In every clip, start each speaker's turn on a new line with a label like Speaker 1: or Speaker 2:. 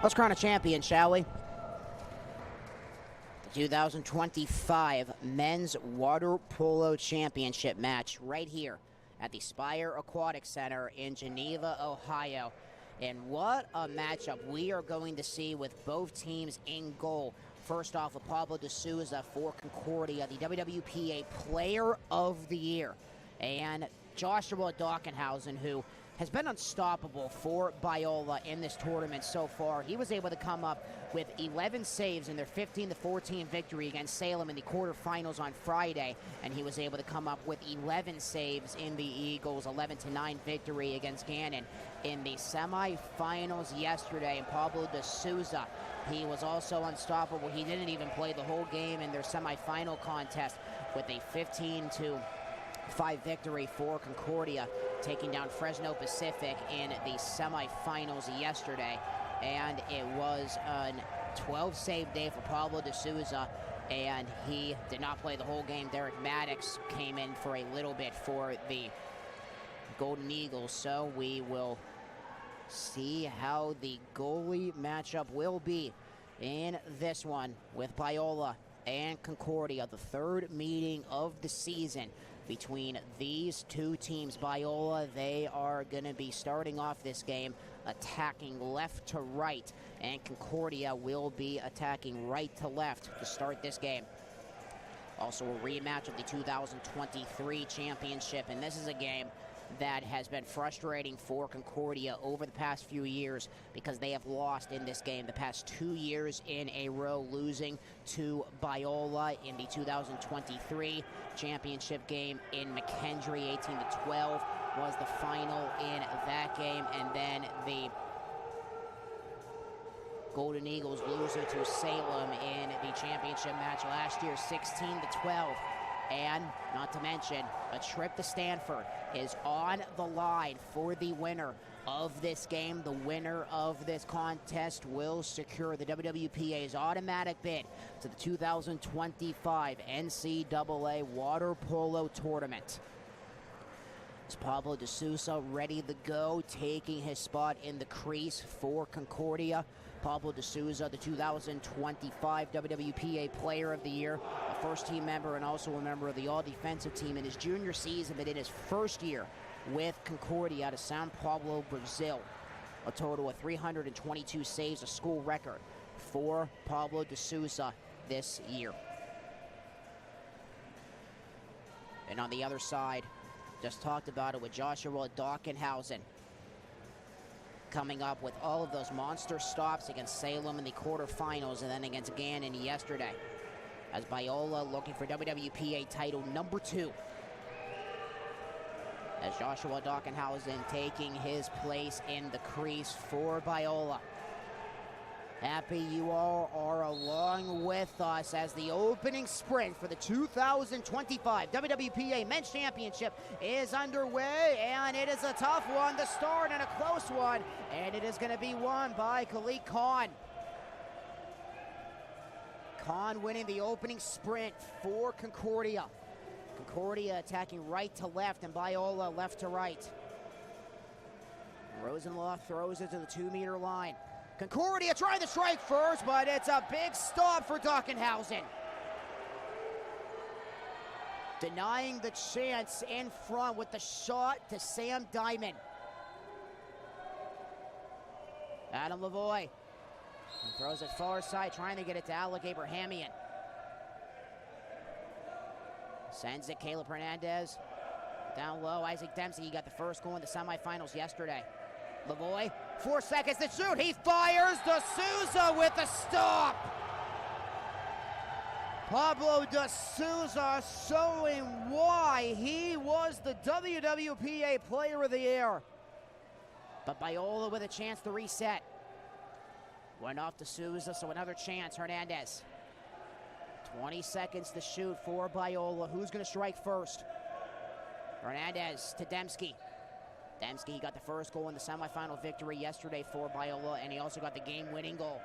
Speaker 1: Let's crown a champion, shall we? The 2025 Men's Water Polo Championship match right here at the SPIRE Aquatic Center in Geneva, Ohio. And what a matchup we are going to see with both teams in goal. First off, with Pablo de Souza for Concordia, the WWPA Player of the Year. And Joshua Dockenhausen, who has been unstoppable for Biola in this tournament so far. He was able to come up with 11 saves in their 15-14 victory against Salem in the quarterfinals on Friday, and he was able to come up with 11 saves in the Eagles' 11-9 victory against Gannon in the semifinals yesterday. And Pablo de Souza, he was also unstoppable. He didn't even play the whole game in their semifinal contest with a 15-5 victory for Concordia, taking down Fresno Pacific in the semifinals yesterday. And it was a 12-save day for Pablo de Souza, and he did not play the whole game. Derek Maddox came in for a little bit for the Golden Eagles, so we will see how the goalie matchup will be in this one with Biola and Concordia, the third meeting of the season between these two teams. Biola, they are going to be starting off this game attacking left to right, and Concordia will be attacking right to left to start this game. Also a rematch of the 2023 championship, and this is a game that has been frustrating for Concordia over the past few years because they have lost in this game the past 2 years in a row, losing to Biola in the 2023 championship game in McKendree. 18-12 was the final in that game, and then the Golden Eagles loser to Salem in the championship match last year, 16-12. And not to mention, a trip to Stanford is on the line for the winner of this game. The winner of this contest will secure the WWPA's automatic bid to the 2025 NCAA Water Polo Tournament. Is Pablo de Souza ready to go, taking his spot in the crease for Concordia? Pablo de Souza, the 2025 WWPA Player of the Year, a first-team member and also a member of the all-defensive team in his junior season, but in his first year with Concordia out of São Paulo, Brazil. A total of 322 saves, a school record for Pablo de Souza this year. And on the other side, just talked about it with Joshua Dockenhausen, coming up with all of those monster stops against Salem in the quarterfinals and then against Gannon yesterday, as Biola looking for WWPA title number 2. As Joshua Dockenhausen taking his place in the crease for Biola. Happy you all are along with us as the opening sprint for the 2025 WWPA Men's Championship is underway, and it is a tough one to start and a close one, and it is going to be won by Khalid Khan. Khan winning the opening sprint for Concordia. Concordia attacking right to left and Biola left to right. Rosenloff throws it to the 2-meter line. Concordia trying to strike first, but it's a big stop for Dockenhausen. Denying the chance in front with the shot to Sam Diamond. Adam Lavoie throws it far side, trying to get it to Alec Abrahamian. Sends it Caleb Hernandez. Down low, Isaac Dempsey, he got the first goal in the semifinals yesterday. Lavoie, 4 seconds to shoot. He fires. De Souza with a stop. Pablo de Souza showing why he was the WWPA Player of the Year. But Biola with a chance to reset. Went off de Souza, so another chance. Hernandez. 20 seconds to shoot for Biola. Who's going to strike first? Hernandez to Dembski. Dembski got the first goal in the semifinal victory yesterday for Biola, and he also got the game-winning goal.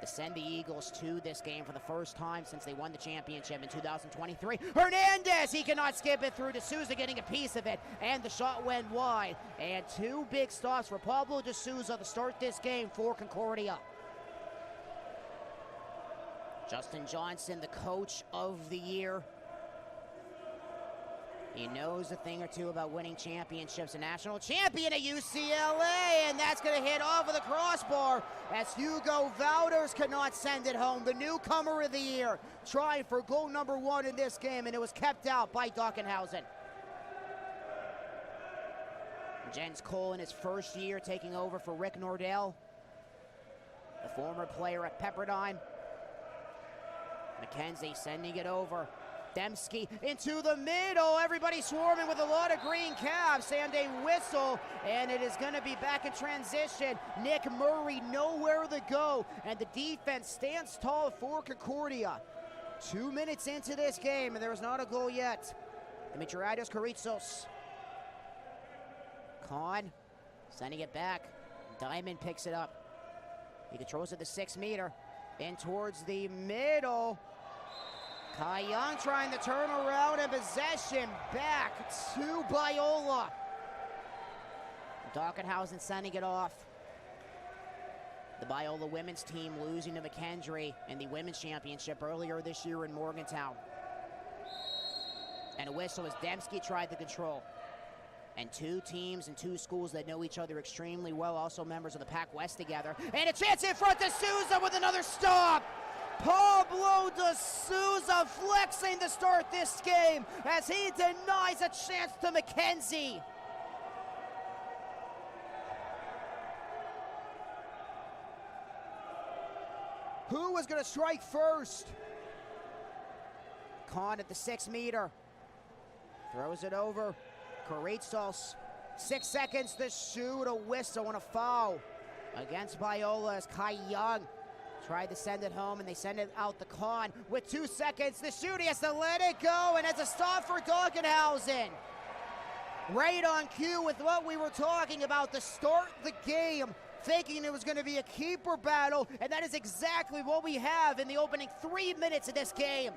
Speaker 1: to send the Eagles to this game for the first time since they won the championship in 2023. Hernandez, he cannot skip it through. D'Souza getting a piece of it, and the shot went wide. And two big stops for Pablo D'Souza to start this game for Concordia. Justin Johnson, the coach of the year. He knows a thing or two about winning championships. A national champion at UCLA, and that's going to hit off of the crossbar as Hugo Wouters cannot send it home. The newcomer of the year trying for goal number 1 in this game, and it was kept out by Dockenhausen. Jens Cole in his first year taking over for Rick Nordell, the former player at Pepperdine. McKenzie sending it over. Dembski into the middle. Everybody swarming with a lot of green caps and a whistle. And it is going to be back in transition. Nick Murray nowhere to go. And the defense stands tall for Concordia. 2 minutes into this game, and there is not a goal yet. Dimitriadis Karitsos. Kahn sending it back. Diamond picks it up. He controls it the 6 meter. In towards the middle. Kai Young trying to turn around and possession back to Biola. Dockenhausen sending it off. The Biola women's team losing to McKendree in the women's championship earlier this year in Morgantown. And a whistle as Dembski tried to control. And two teams and two schools that know each other extremely well, also members of the Pac West together. And a chance in front to Souza with another stop. Pablo D'Souza flexing to start this game as he denies a chance to McKenzie. Who was going to strike first? Kahn at the 6 meter. Throws it over. Karitsos. 6 seconds to shoot, a whistle and a foul against Biola as Kai Young tried to send it home, and they send it out to Kahn with 2 seconds to shoot. He has to let it go, and it's a stop for Dockenhausen. Right on cue with what we were talking about to start the game, thinking it was going to be a keeper battle, and that is exactly what we have in the opening 3 minutes of this game.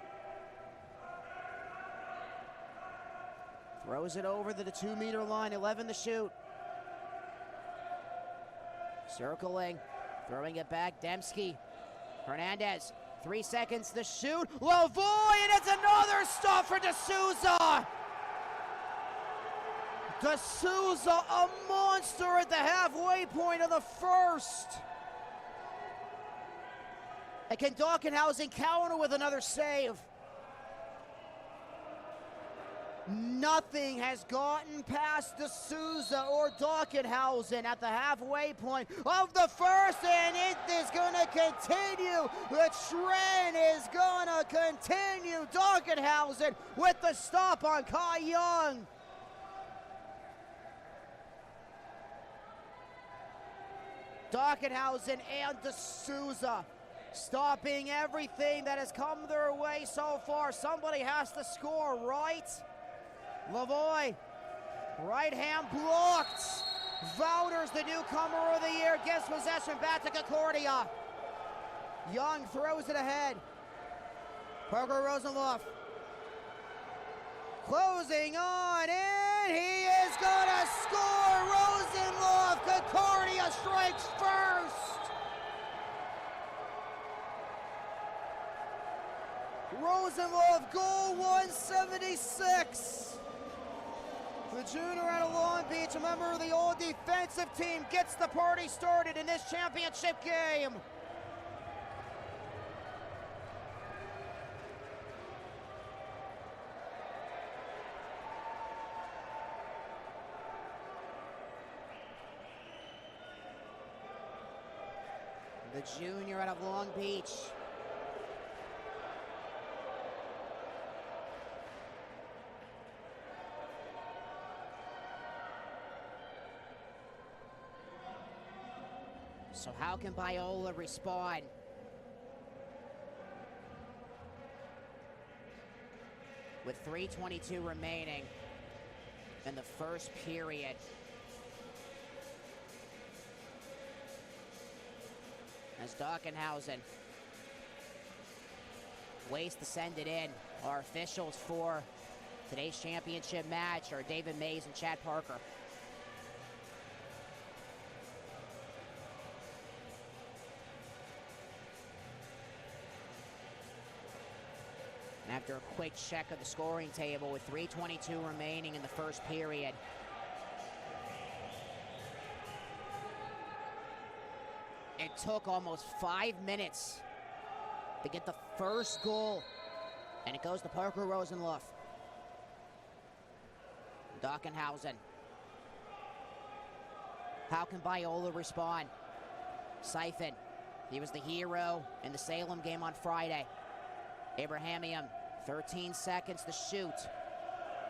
Speaker 1: Throws it over to the 2 meter line, 11 to shoot. Circling, throwing it back, Dembski. Hernandez, 3 seconds to shoot. Lavoie, and it's another stop for D'Souza. D'Souza, a monster at the halfway point of the first. And can Dockenhausen counter with another save? Nothing has gotten past D'Souza or Dockenhausen at the halfway point of the first, and it is going to continue. The trend is going to continue. Dockenhausen with the stop on Kai Young. Dockenhausen and D'Souza stopping everything that has come their way so far. Somebody has to score, right? Lavoie, right hand blocked. Wouters, the newcomer of the year, gets possession back to Concordia. Young throws it ahead. Parker Rosenloff closing on in. He is going to score. Rosenloff, Concordia strikes first. Rosenloff, goal 176. The junior out of Long Beach, a member of the all-defensive team, gets the party started in this championship game. The junior out of Long Beach. So how can Biola respond? With 3:22 remaining in the first period. as Dockenhausen waits to send it in. Our officials for today's championship match are David Mays and Chad Parker. After a quick check of the scoring table with 3:22 remaining in the first period, it took almost 5 minutes to get the first goal, and it goes to Parker Rosenluff. Dockenhausen. How can Biola respond? Siphon. He was the hero in the Salem game on Friday. Abrahamian, 13 seconds to shoot.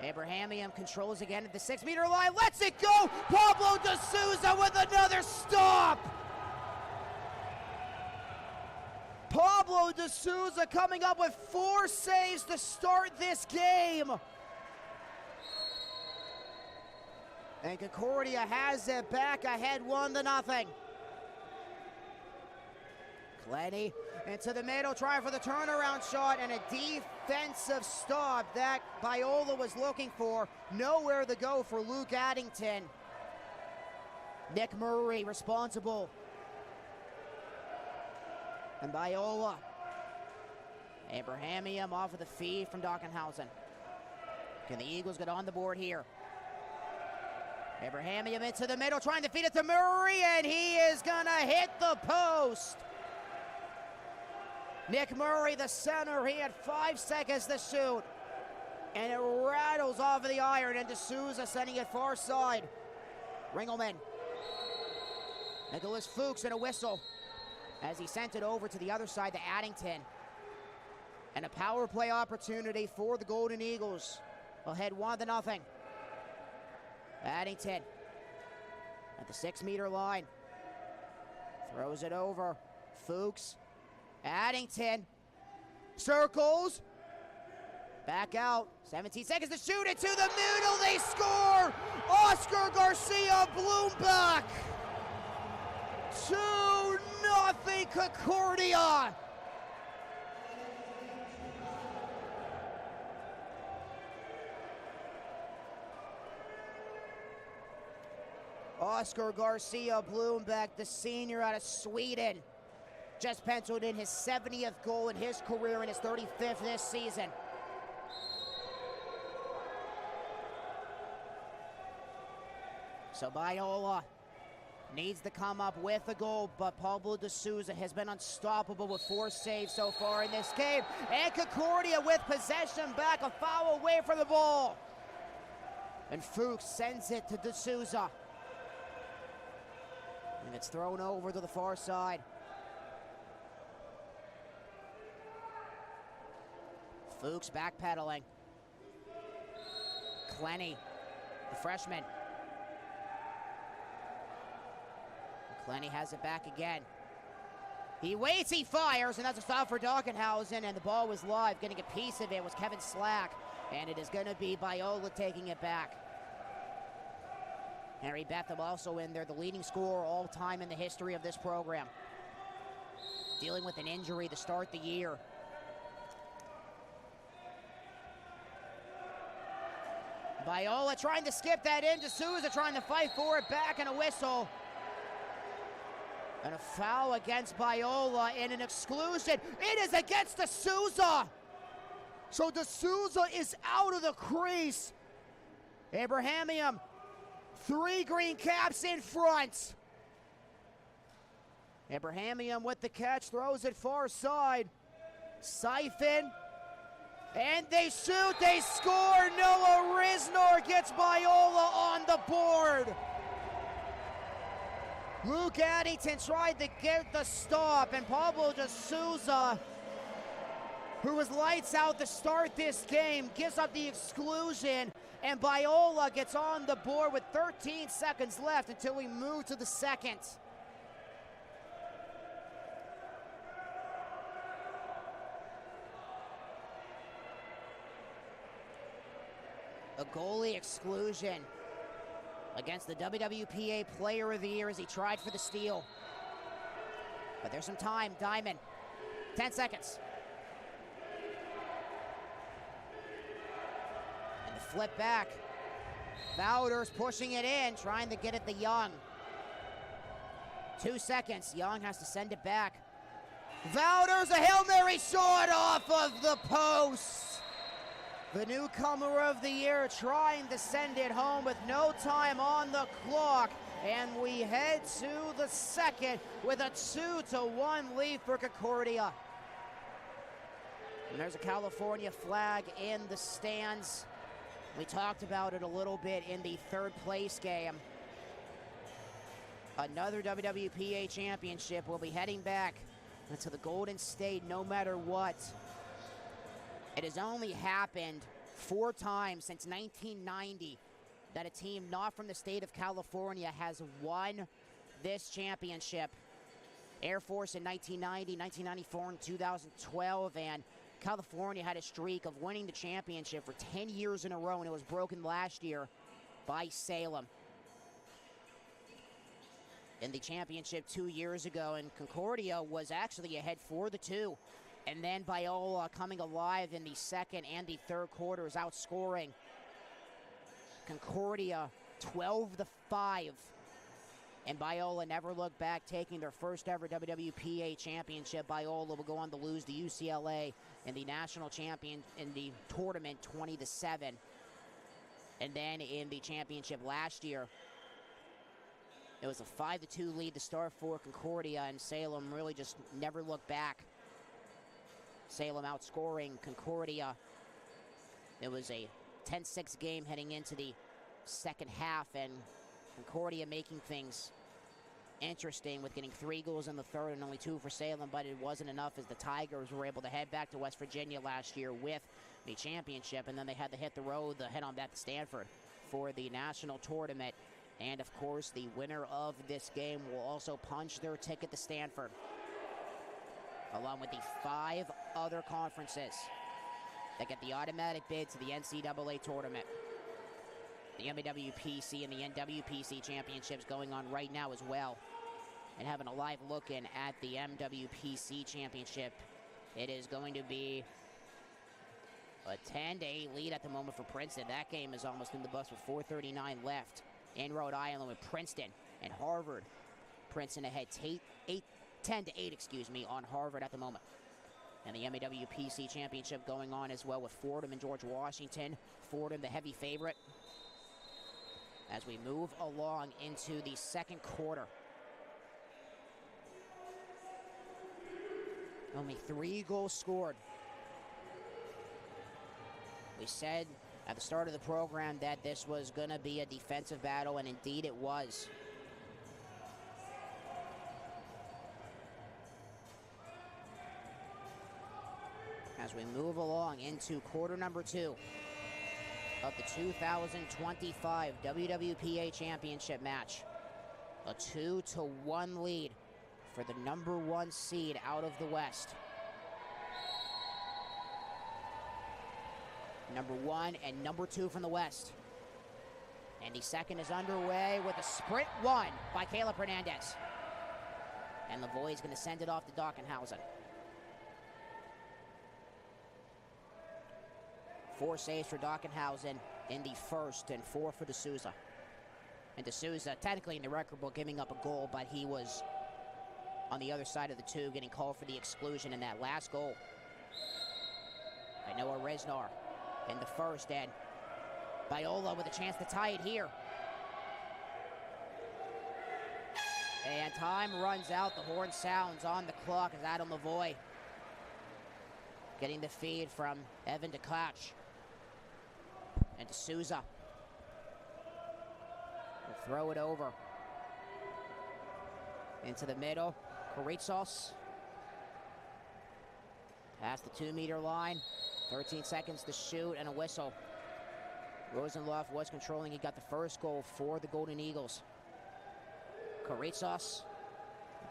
Speaker 1: Abrahamian controls again at the 6-meter line, lets it go! Pablo de Souza with another stop! Pablo de Souza coming up with 4 saves to start this game. And Concordia has it back ahead 1-0. Clenny into the middle, trying for the turnaround shot, and a defensive stop that Biola was looking for. Nowhere to go for Luke Addington. Nick Murray responsible. And Biola. Abrahamian off of the feed from Dockenhausen. Can the Eagles get on the board here? Abrahamian into the middle, trying to feed it to Murray, and he is gonna hit the post. Nick Murray, the center, he had 5 seconds to shoot, and it rattles off of the iron, and D'Souza sending it far side. Ringelman. Nicholas Fuchs and a whistle as he sent it over to the other side to Addington. And a power play opportunity for the Golden Eagles. Ahead 1-0. Addington at the 6-meter line. Throws it over. Fuchs. Addington. Circles. Back out. 17 seconds to shoot it to the middle. They score! Oscar Garcia Bloomback. 2-0 Concordia. Oscar Garcia Bloomback, the senior out of Sweden, just penciled in his 70th goal in his career and his 35th this season. So Biola needs to come up with a goal, but Pablo de Souza has been unstoppable with 4 saves so far in this game. And Concordia with possession back, a foul away from the ball. And Fuchs sends it to de Souza. And it's thrown over to the far side. Fuchs backpedaling. Clenny, the freshman. Clenny has it back again. He waits, he fires, and that's a stop for Dockenhausen, and the ball was live. Getting a piece of it was Kevin Slack, and it is going to be Biola taking it back. Harry Betham also in there, the leading scorer all time in the history of this program. Dealing with an injury to start the year. Biola trying to skip that in. De Souza trying to fight for it back, and a whistle. And a foul against Biola in an exclusion. It is against De Souza. So De Souza is out of the crease. Abrahamian, 3 green caps in front. Abrahamian with the catch, throws it far side. Siphon. And they shoot, they score. Noah Risnor gets Biola on the board. Luke Addington tried to get the stop, and Pablo de Souza, who was lights out to start this game, gives up the exclusion, and Biola gets on the board with 13 seconds left until we move to the second. A goalie exclusion against the WWPA Player of the Year as he tried for the steal. But there's some time. Diamond. 10 seconds. And the flip back. Wouters pushing it in, trying to get at the Young. 2 seconds. Young has to send it back. Wouters, a Hail Mary shot off of the post. The newcomer of the year trying to send it home with no time on the clock. And we head to the second with a 2-1 lead for Concordia. And there's a California flag in the stands. We talked about it a little bit in the third place game. Another WWPA championship will be heading back to the Golden State no matter what. It has only happened 4 times since 1990 that a team not from the state of California has won this championship. Air Force in 1990, 1994, and 2012, and California had a streak of winning the championship for 10 years in a row, and it was broken last year by Salem. In the championship 2 years ago, and Concordia was actually ahead 4-2. And then Biola coming alive in the second and the third quarters, outscoring Concordia 12-5. And Biola never looked back, taking their first ever WWPA championship. Biola will go on to lose to UCLA in the national champion in the tournament 20-7. And then in the championship last year, it was a 5-2 lead to start for Concordia, and Salem really just never looked back. Salem outscoring Concordia. It was a 10-6 game heading into the second half, and Concordia making things interesting with getting 3 goals in the third and only 2 for Salem, but it wasn't enough as the Tigers were able to head back to West Virginia last year with the championship, and then they had to hit the road to head on back to Stanford for the national tournament. And of course, the winner of this game will also punch their ticket to Stanford, along with the 5 other conferences that get the automatic bid to the NCAA tournament. The MWPC and the NWPC championships going on right now as well. And having a live look in at the MWPC championship, it is going to be a 10-8 lead at the moment for Princeton. That game is almost in the bus with 4:39 left in Rhode Island with Princeton and Harvard. Princeton ahead 10-8, on Harvard at the moment. And the MWPC championship going on as well with Fordham and George Washington. Fordham, the heavy favorite, as we move along into the second quarter. Only 3 goals scored. We said at the start of the program that this was going to be a defensive battle, and indeed it was. As we move along into quarter number 2 of the 2025 WWPA Championship match. A 2-1 lead for the number 1 seed out of the West. Number 1 and number 2 from the West. And the second is underway with a sprint 1 by Caleb Hernandez. And Lavoie is going to send it off to Dockenhausen. 4 saves for Dockenhausen in the first and 4 for D'Souza. And D'Souza, technically in the record book, giving up a goal, but he was on the other side of the 2, getting called for the exclusion in that last goal by Noah Resnar in the first. And Biola with a chance to tie it here. And time runs out. The horn sounds on the clock as Adam Lavoie getting the feed from Evan DeClatch. And D'Souza will throw it over into the middle. Koritsos past the 2-meter line. 13 seconds to shoot and a whistle. Rosenloff was controlling. He got the first goal for the Golden Eagles. Koritsos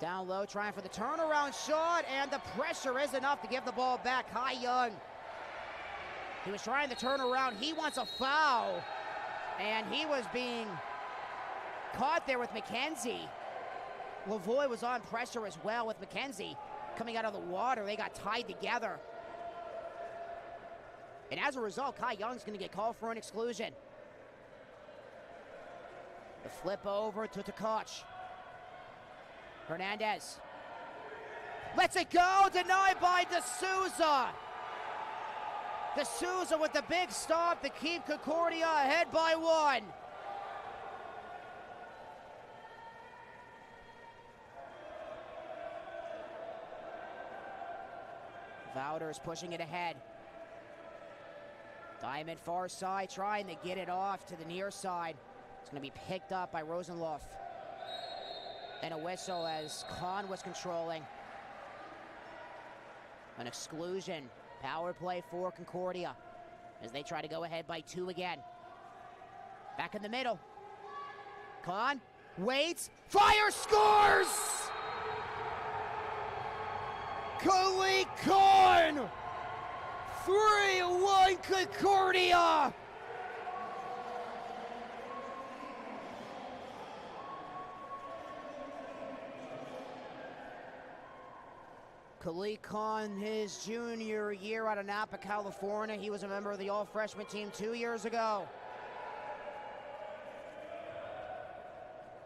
Speaker 1: down low, trying for the turnaround shot, and the pressure is enough to give the ball back. Kai Young, he was trying to turn around. He wants a foul, and he was being caught there with McKenzie. Lavoie was on pressure as well with McKenzie coming out of the water. They got tied together. And as a result, Kai Young's going to get called for an exclusion. The flip over to Tkach. Hernandez lets it go, denied by D'Souza. D'Souza with the big stop to keep Concordia ahead by 1. Wouters pushing it ahead. Diamond far side trying to get it off to the near side. It's going to be picked up by Rosenloff. And a whistle as Kahn was controlling. An exclusion. Power play for Concordia as they try to go ahead by 2 again. Back in the middle. Kahn waits. Fire, scores! Khalid Kahn! 3-1 Concordia! Khalid Kahn, his junior year out of Napa, California. He was a member of the all-freshman team 2 years ago.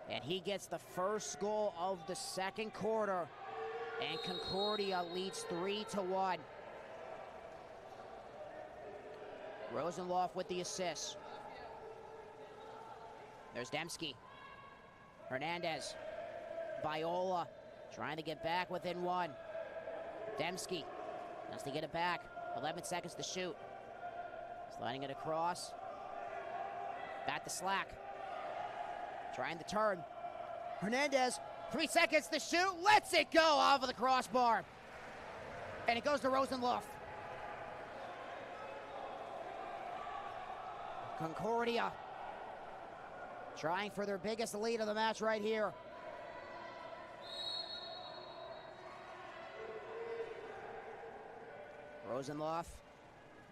Speaker 1: And he gets the first goal of the second quarter. And Concordia leads 3-1. Rosenloff with the assist. There's Demski. Hernandez. Biola trying to get back within 1. Demski has to get it back. 11 seconds to shoot. Sliding it across. Back to Slack. Trying to turn. Hernandez, 3 seconds to shoot. Lets it go off of the crossbar. And it goes to Rosenloff. Concordia trying for their biggest lead of the match right here. Rosenloff,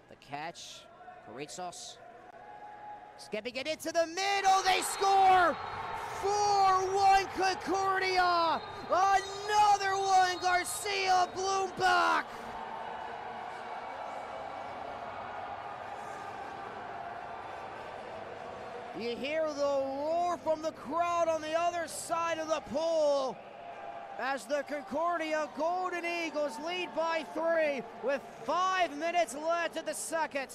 Speaker 1: the catch, Karitsos, skipping it into the middle, they score! 4-1 Concordia! Another one, Garcia Bloomback! You hear the roar from the crowd on the other side of the pool as the Concordia Golden Eagles lead by 3 with 5 minutes left in the second.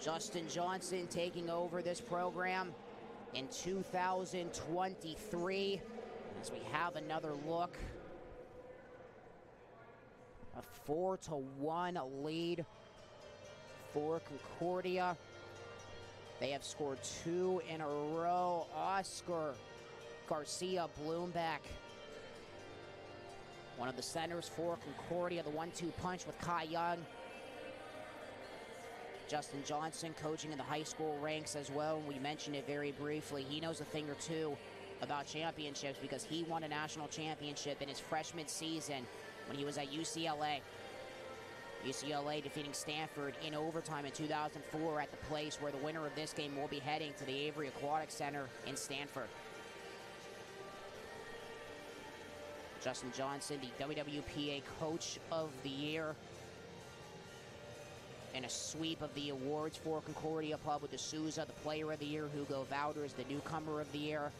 Speaker 1: Justin Johnson taking over this program in 2023 as we have another look. A 4-1 lead for Concordia. They have scored 2 in a row. Oscar Garcia Bloomback, one of the centers for Concordia, the 1-2 punch with Kai Young. Justin Johnson coaching in the high school ranks as well. We mentioned it very briefly. He knows a thing or two about championships because he won a national championship in his freshman season when he was at UCLA. UCLA defeating Stanford in overtime in 2004 at the place where the winner of this game will be heading to the Avery Aquatic Center in Stanford. Justin Johnson, the WWPA Coach of the Year. And a sweep of the awards for Concordia, Pablo D'Souza, the Player of the Year. Hugo Wouters, the Newcomer of the Year.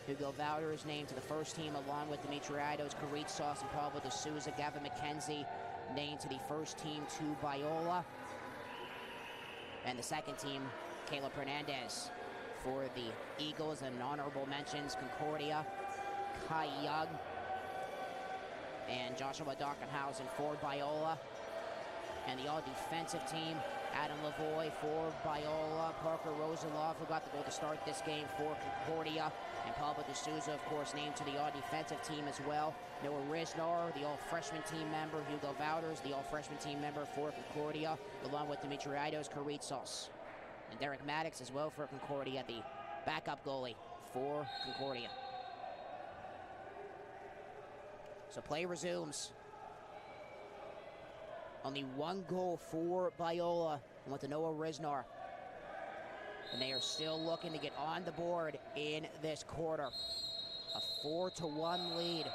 Speaker 1: Hugo Wouters named to the first team along with Dimitriadis, Karitsos, and Pablo D'Souza. Gavin McKenzie named to the first team to Biola. And the second team, Caleb Hernandez for the Eagles. And honorable mentions, Concordia, Kai Young, and Joshua Dockenhausen for Biola. And the all-defensive team, Adam Lavoie for Biola, Parker Rosenloff, who got the goal to start this game for Concordia, and Pablo D'Souza, of course, named to the all-defensive team as well. Noah Risnar, the all-freshman team member. Hugo Wouters, the all-freshman team member for Concordia, along with Dimitriadis, Karitsos. And Derek Maddox as well for Concordia, the backup goalie for Concordia. So play resumes. Only one goal for Biola and with the Noah Risnar. And they are still looking to get on the board in this quarter. A 4-1 lead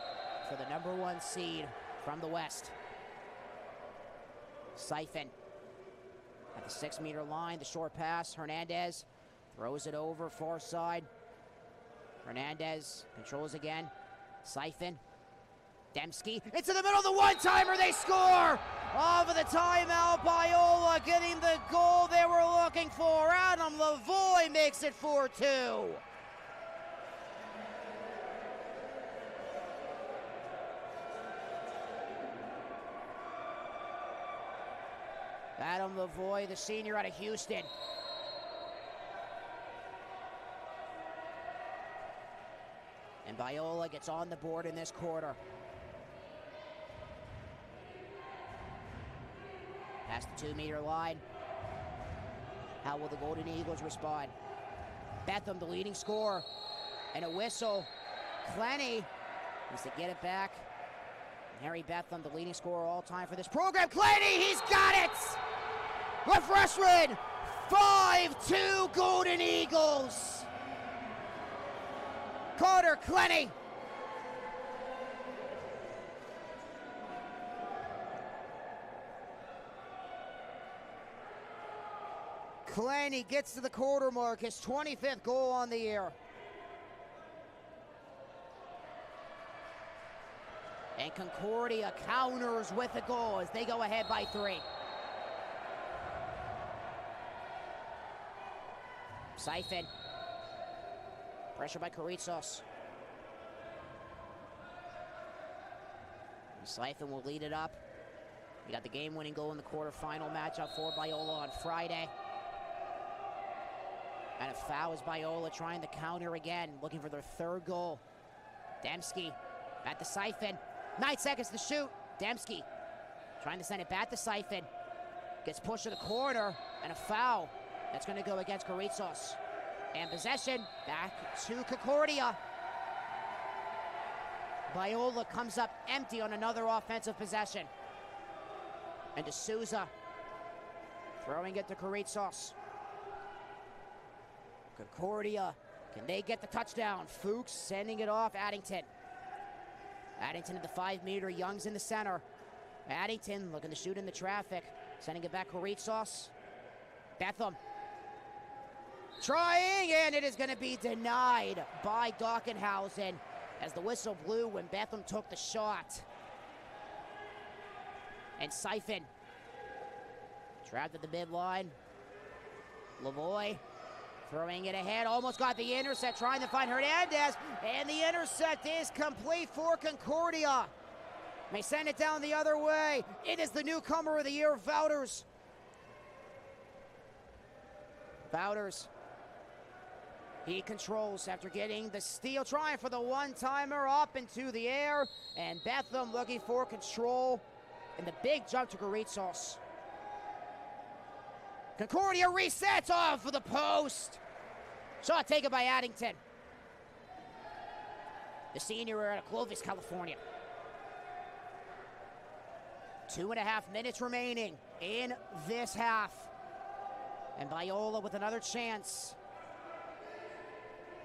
Speaker 1: for the #1 seed from the West. Siphon at the 6-meter line, the short pass. Hernandez throws it over far side. Hernandez controls again. Siphon. Dembski into the middle of the one-timer. They score! Off of the timeout, Biola getting the goal they were looking for. Adam Lavoie makes it 4-2. Adam Lavoie, the senior out of Houston. And Biola gets on the board in this quarter. Past the 2-meter line. How will the Golden Eagles respond? Betham, the leading scorer. And a whistle. Clenny needs to get it back. And Harry Betham, the leading scorer all time for this program. Clenny, he's got it! The freshman, 5-2 Golden Eagles. Carter Clenny. Clenny gets to the quarter mark, his 25th goal on the year. And Concordia counters with the goal as they go ahead by 3. Siphon. Pressure by Carritzos. Siphon will lead it up. We got the game-winning goal in the quarterfinal matchup for Biola on Friday. And a foul is Biola trying to counter again, looking for their 3rd goal. Dembski at the Siphon. 9 seconds to shoot. Dembski trying to send it back to Siphon. Gets pushed to the corner, and a foul. That's going to go against Carritzos. And possession back to Concordia. Biola comes up empty on another offensive possession. And D'Souza throwing it to Carritzos. Concordia, can they get the touchdown? Fuchs sending it off Addington. Addington at the 5-meter, Young's in the center. Addington looking to shoot in the traffic. Sending it back Carritzos. Betham. Trying, and it is going to be denied by Dockenhausen as the whistle blew when Betham took the shot. And Siphon trapped at the midline. Lavoie throwing it ahead, almost got the intercept, trying to find Hernandez, and the intercept is complete for Concordia. May send it down the other way. It is the newcomer of the year, Wouters. Wouters. He controls after getting the steal, trying for the one-timer up into the air, and Betham looking for control, and the big jump to Carritzos. Concordia resets off for the post. Shot taken by Addington. The senior out of Clovis, California. 2.5 minutes remaining in this half. And Biola with another chance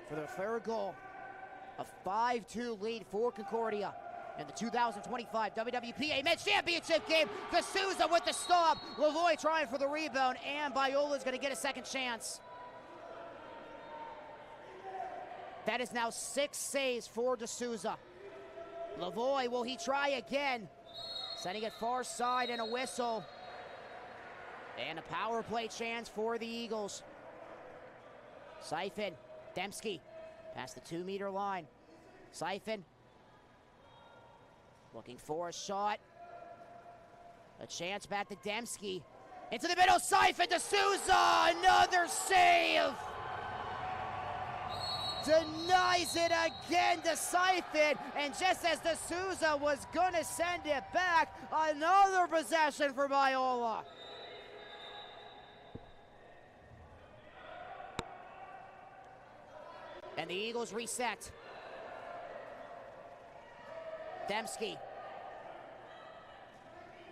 Speaker 1: for their 3rd goal. A 5-2 lead for Concordia in the 2025 WWPA Men's Championship game. D'Souza with the stop. Lavoie trying for the rebound, and Biola's going to get a second chance. That is now 6 saves for D'Souza. Lavoie, will he try again? Sending it far side, and a whistle. And a power play chance for the Eagles. Siphon. Dembski past the 2-meter line. Siphon looking for a shot. A chance back to Dembski. Into the middle, Siphon. D'Souza, another save. Denies it again to Siphon. And just as D'Souza was going to send it back, another possession for Biola. And the Eagles reset. Dembski.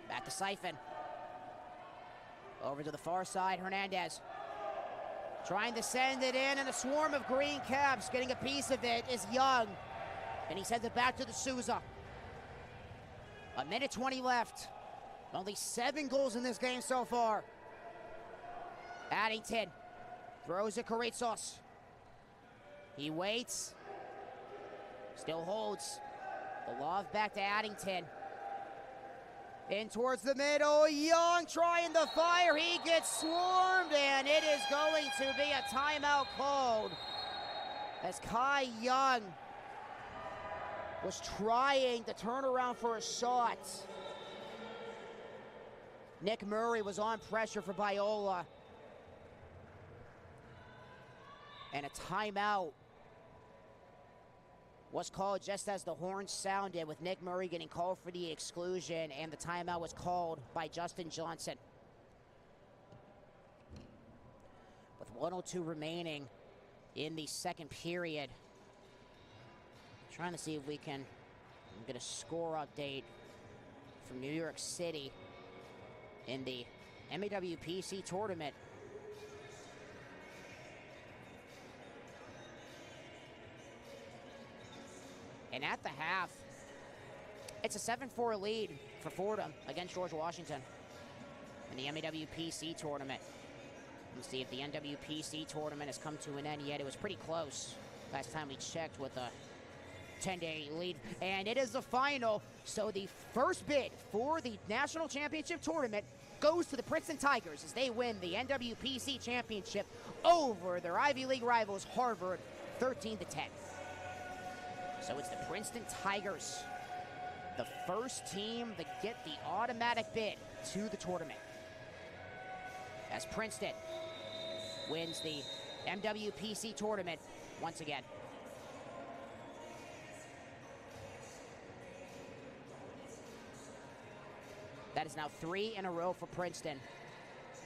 Speaker 1: Back to Siphon. Over to the far side, Hernandez. Trying to send it in, and a swarm of green caps. Getting a piece of it is Young. And he sends it back to the Souza. 1:20 left. Only 7 goals in this game so far. Addington throws it Carritzos. He waits. Still holds. The love back to Addington. In towards the middle. Young trying to fire. He gets swarmed, and it is going to be a timeout called as Kai Young was trying to turn around for a shot. Nick Murray was on pressure for Biola. And a timeout was called just as the horn sounded, with Nick Murray getting called for the exclusion, and the timeout was called by Justin Johnson. With 1:02 remaining in the second period. Trying to see if we can get a score update from New York City in the WWPA tournament. And at the half, it's a 7-4 lead for Fordham against George Washington in the WWPA tournament. Let's see if the NWPC tournament has come to an end yet. It was pretty close last time we checked, with a 10-day lead. And it is the final, so the first bid for the national championship tournament goes to the Princeton Tigers as they win the NWPC championship over their Ivy League rivals, Harvard, 13-10. So it's the Princeton Tigers, the first team to get the automatic bid to the tournament, as Princeton wins the MWPC tournament once again. That is now 3 in a row for Princeton.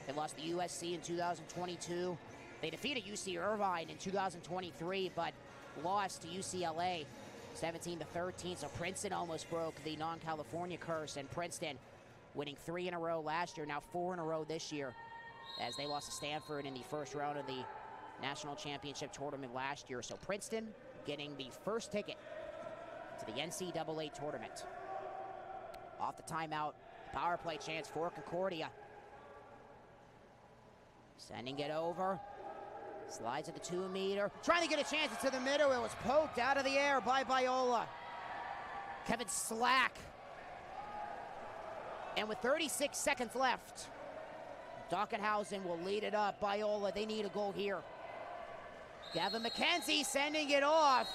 Speaker 1: They lost to USC in 2022. They defeated UC Irvine in 2023, but lost to UCLA 17-13. So Princeton almost broke the non-California curse, and Princeton winning 3 in a row last year, now 4 in a row this year, as they lost to Stanford in the first round of the national championship tournament last year. So Princeton getting the first ticket to the NCAA tournament. Off the timeout, power play chance for Concordia. Sending it over. Slides at the 2-meter. Trying to get a chance into the middle. It was poked out of the air by Biola. Kevin Slack. And with 36 seconds left, Dockenhausen will lead it up. Biola, they need a goal here. Gavin McKenzie sending it off.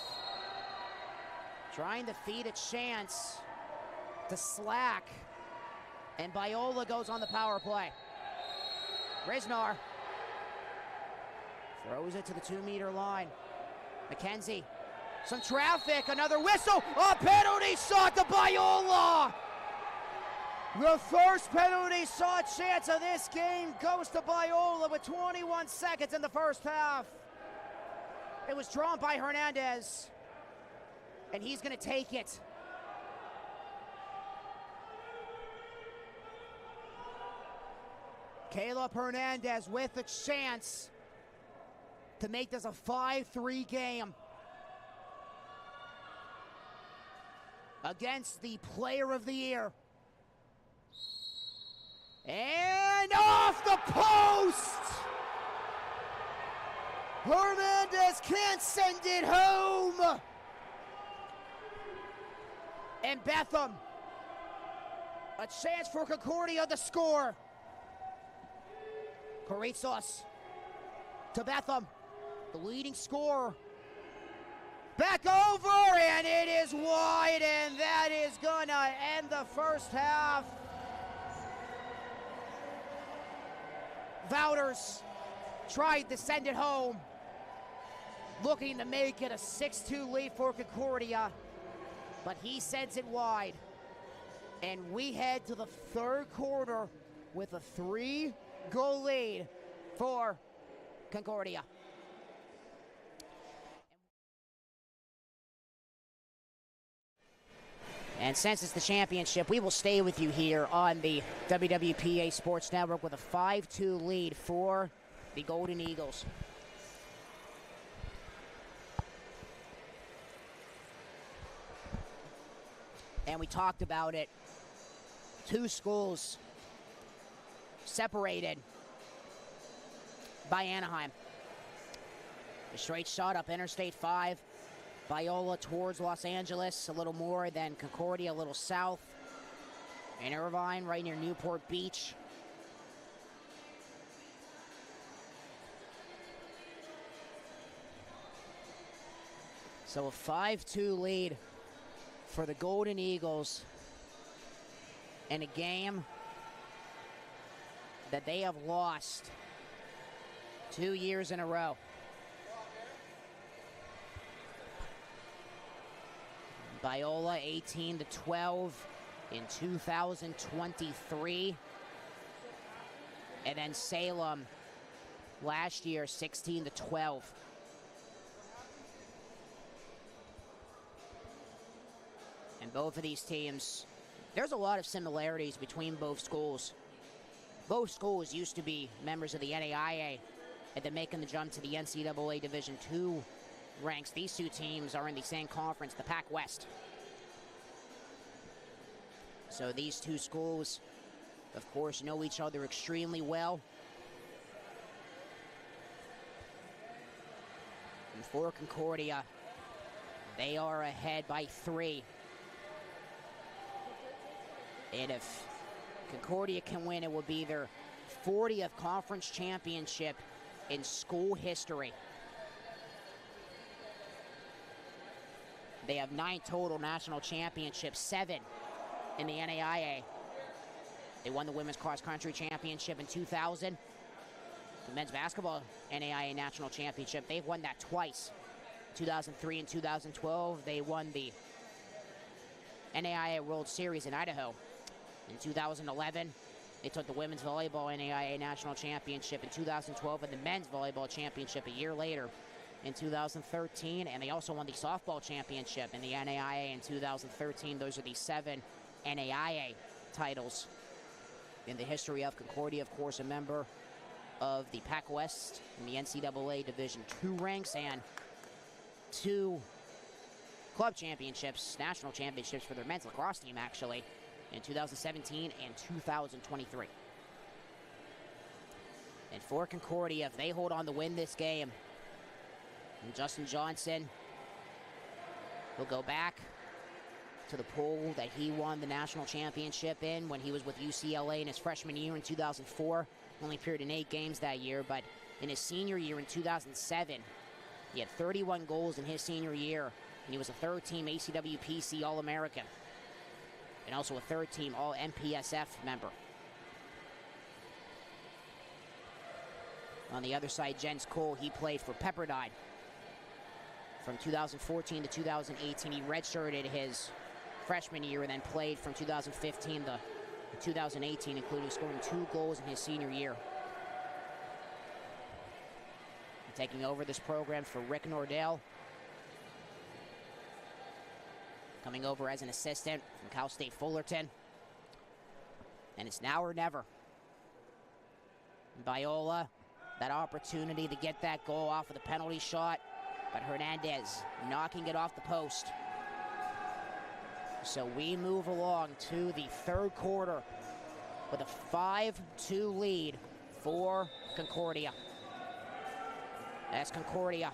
Speaker 1: Trying to feed a chance to Slack. And Biola goes on the power play. Risnar throws it to the 2-meter line. McKenzie, some traffic, another whistle, a penalty shot to Biola! The first penalty shot chance of this game goes to Biola with 21 seconds in the first half. It was drawn by Hernandez, and he's gonna take it. Caleb Hernandez with a chance to make this a 5-3 game against the player of the year. And off the post! Hernandez can't send it home! And Betham, a chance for Concordia to score. Carritzos to Betham, the leading scorer. Back over, and it is wide, and that is gonna end the first half. Wouters tried to send it home, looking to make it a 6-2 lead for Concordia, but he sends it wide. And we head to the third quarter with a 3-goal lead for Concordia. And since it's the championship, we will stay with you here on the WWPA Sports Network with a 5-2 lead for the Golden Eagles. And we talked about it. Two schools separated by Anaheim. A straight shot up Interstate 5. Biola towards Los Angeles, a little more than Concordia, a little south. And Irvine, right near Newport Beach. So a 5-2 lead for the Golden Eagles in a game that they have lost 2 years in a row. Biola 18-12 in 2023. And then Salem last year 16-12. And both of these teams, there's a lot of similarities between both schools. Both schools used to be members of the NAIA and then making the jump to the NCAA Division II ranks. These two teams are in the same conference, the Pac West. So these two schools, of course, know each other extremely well. And for Concordia, they are ahead by 3. And if Concordia can win, it will be their 40th conference championship in school history. They have 9 total national championships, 7 in the NAIA. They won the women's cross country championship in 2000. The men's basketball NAIA national championship, they've won that twice. 2003 and 2012, they won the NAIA World Series in Idaho. In 2011, they took the women's volleyball NAIA national championship in 2012 and the men's volleyball championship a year later in 2013, and they also won the softball championship in the NAIA in 2013. Those are the 7 NAIA titles in the history of Concordia. Of course, a member of the Pac West in the NCAA Division II ranks, and 2 club championships, national championships for their men's lacrosse team, actually, in 2017 and 2023. And for Concordia, if they hold on to win this game, and Justin Johnson will go back to the pool that he won the national championship in when he was with UCLA in his freshman year in 2004. Only appeared in 8 games that year, but in his senior year in 2007, he had 31 goals in his senior year, and he was a third-team ACWPC All-American, and also a third-team All-MPSF member. On the other side, Jens Cole, he played for Pepperdine. From 2014 to 2018, he redshirted his freshman year and then played from 2015 to 2018, including scoring 2 goals in his senior year. And taking over this program for Rick Nordell, coming over as an assistant from Cal State Fullerton. And it's now or never. Biola, that opportunity to get that goal off of the penalty shot, but Hernandez knocking it off the post. So we move along to the third quarter with a 5-2 lead for Concordia. That's Concordia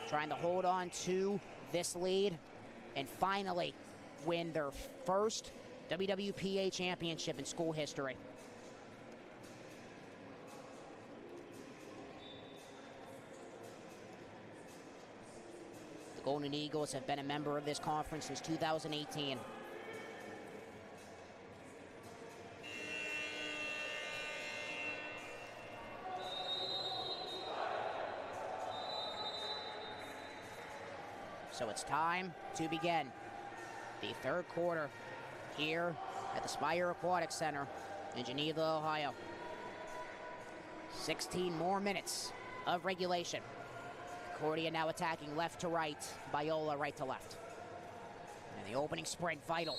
Speaker 1: trying to hold on to this lead and finally win their first WWPA championship in school history. The Golden Eagles have been a member of this conference since 2018. So it's time to begin the third quarter here at the SPIRE Aquatic Center in Geneva, Ohio. 16 more minutes of regulation. Concordia now attacking left to right, Biola right to left. And the opening sprint, vital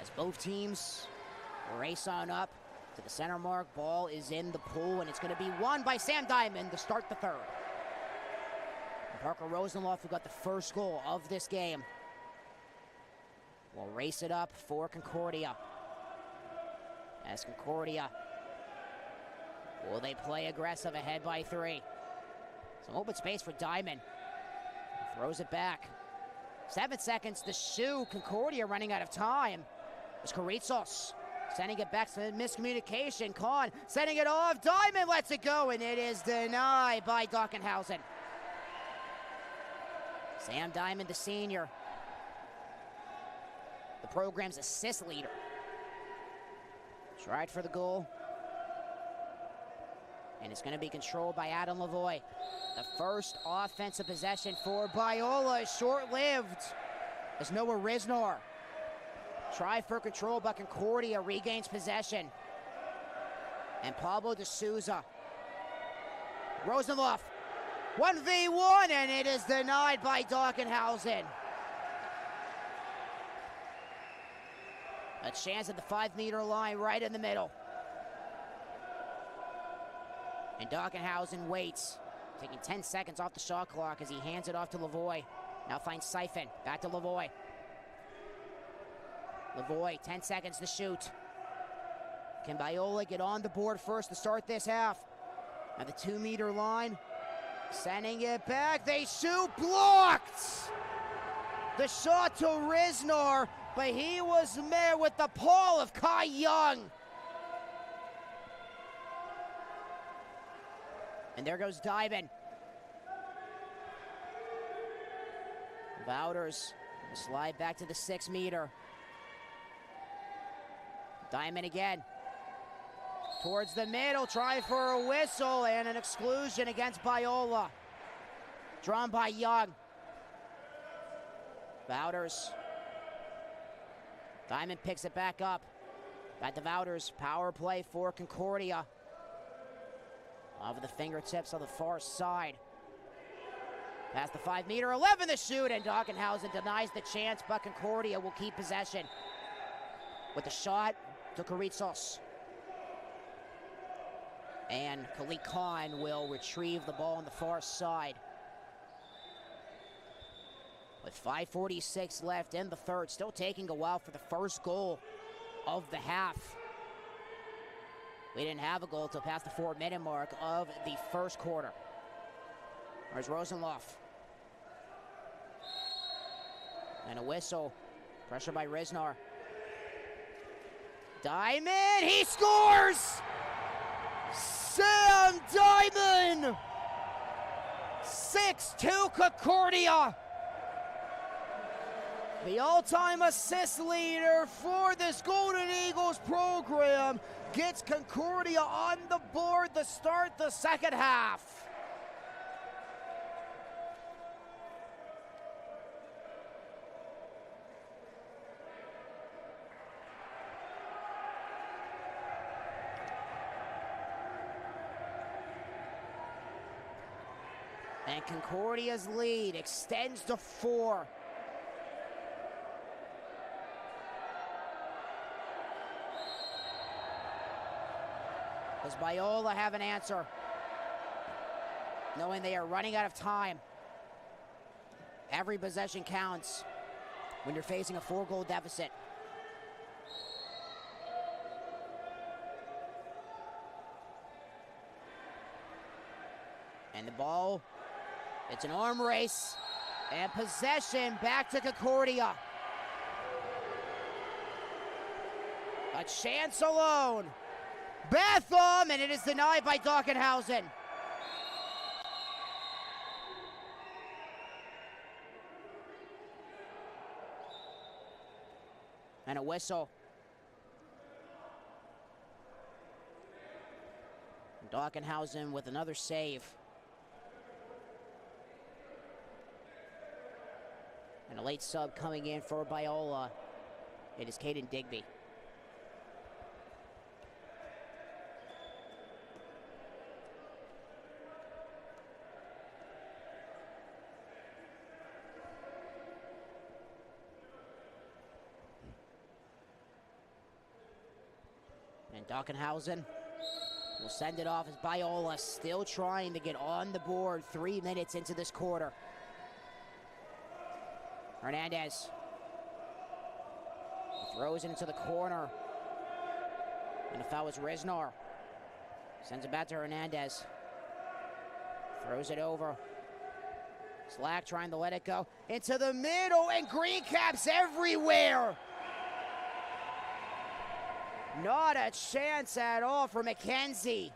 Speaker 1: As both teams race on up to the center mark, ball is in the pool, and it's going to be won by Sam Diamond to start the third. And Parker Rosenloff, who got the first goal of this game, will race it up for Concordia. As Concordia, will they play aggressive ahead by 3? Some open space for Diamond. Throws it back. 7 seconds to shoot. Concordia running out of time. It's Karitsos sending it back to miscommunication. Kahn sending it off. Diamond lets it go, and it is denied by Dockenhausen. Sam Diamond, the senior, the program's assist leader, tried for the goal, and it's going to be controlled by Adam Lavoie. The first offensive possession for Biola is short-lived as Noah Risnor tried for control, but Concordia regains possession. And Pablo de Souza. Rosenloff, 1v1, and it is denied by Dockenhausen. A chance at the 5-meter line right in the middle. And Dockenhausen waits, taking 10 seconds off the shot clock as he hands it off to Lavoie. Now finds Siphon, back to Lavoie. Lavoie, 10 seconds to shoot. Can Biola get on the board first to start this half? At the 2-meter line, sending it back, they shoot, blocked! The shot to Risnor, but he was met with the paw of Kai Young. And there goes Diamond. Wouters will slide back to the 6-meter. Diamond again. Towards the middle, trying for a whistle and an exclusion against Biola. Drawn by Young. Wouters. Diamond picks it back up. Back to Wouters. Power play for Concordia. Over the fingertips on the far side. Past the 5-meter, 11 to shoot, and Dockenhausen denies the chance, but Concordia will keep possession. With the shot to Karitsos. And Khalid Khan will retrieve the ball on the far side. With 5:46 left in the third, still taking a while for the first goal of the half. We didn't have a goal till past the 4-minute mark of the first quarter. There's Rosenloff. And a whistle. Pressure by Risnor. Diamond, he scores! Sam Diamond! 6-2 Concordia. The all-time assist leader for this Golden Eagles program gets Concordia on the board to start the second half. And Concordia's lead extends to 4. Does Biola have an answer? Knowing they are running out of time. Every possession counts when you're facing a 4-goal deficit. And the ball, it's an arm race. And possession back to Concordia. A chance alone. Betham, and it is denied by Dockenhausen. And a whistle. Dockenhausen with another save. And a late sub coming in for Biola. It is Caden Digby. And Dockenhausen will send it off as Biola still trying to get on the board 3 minutes into this quarter. Hernandez throws it into the corner. And the foul is Riznar. Sends it back to Hernandez. Throws it over. Slack trying to let it go. Into the middle, and green caps everywhere. Not a chance at all for McKenzie.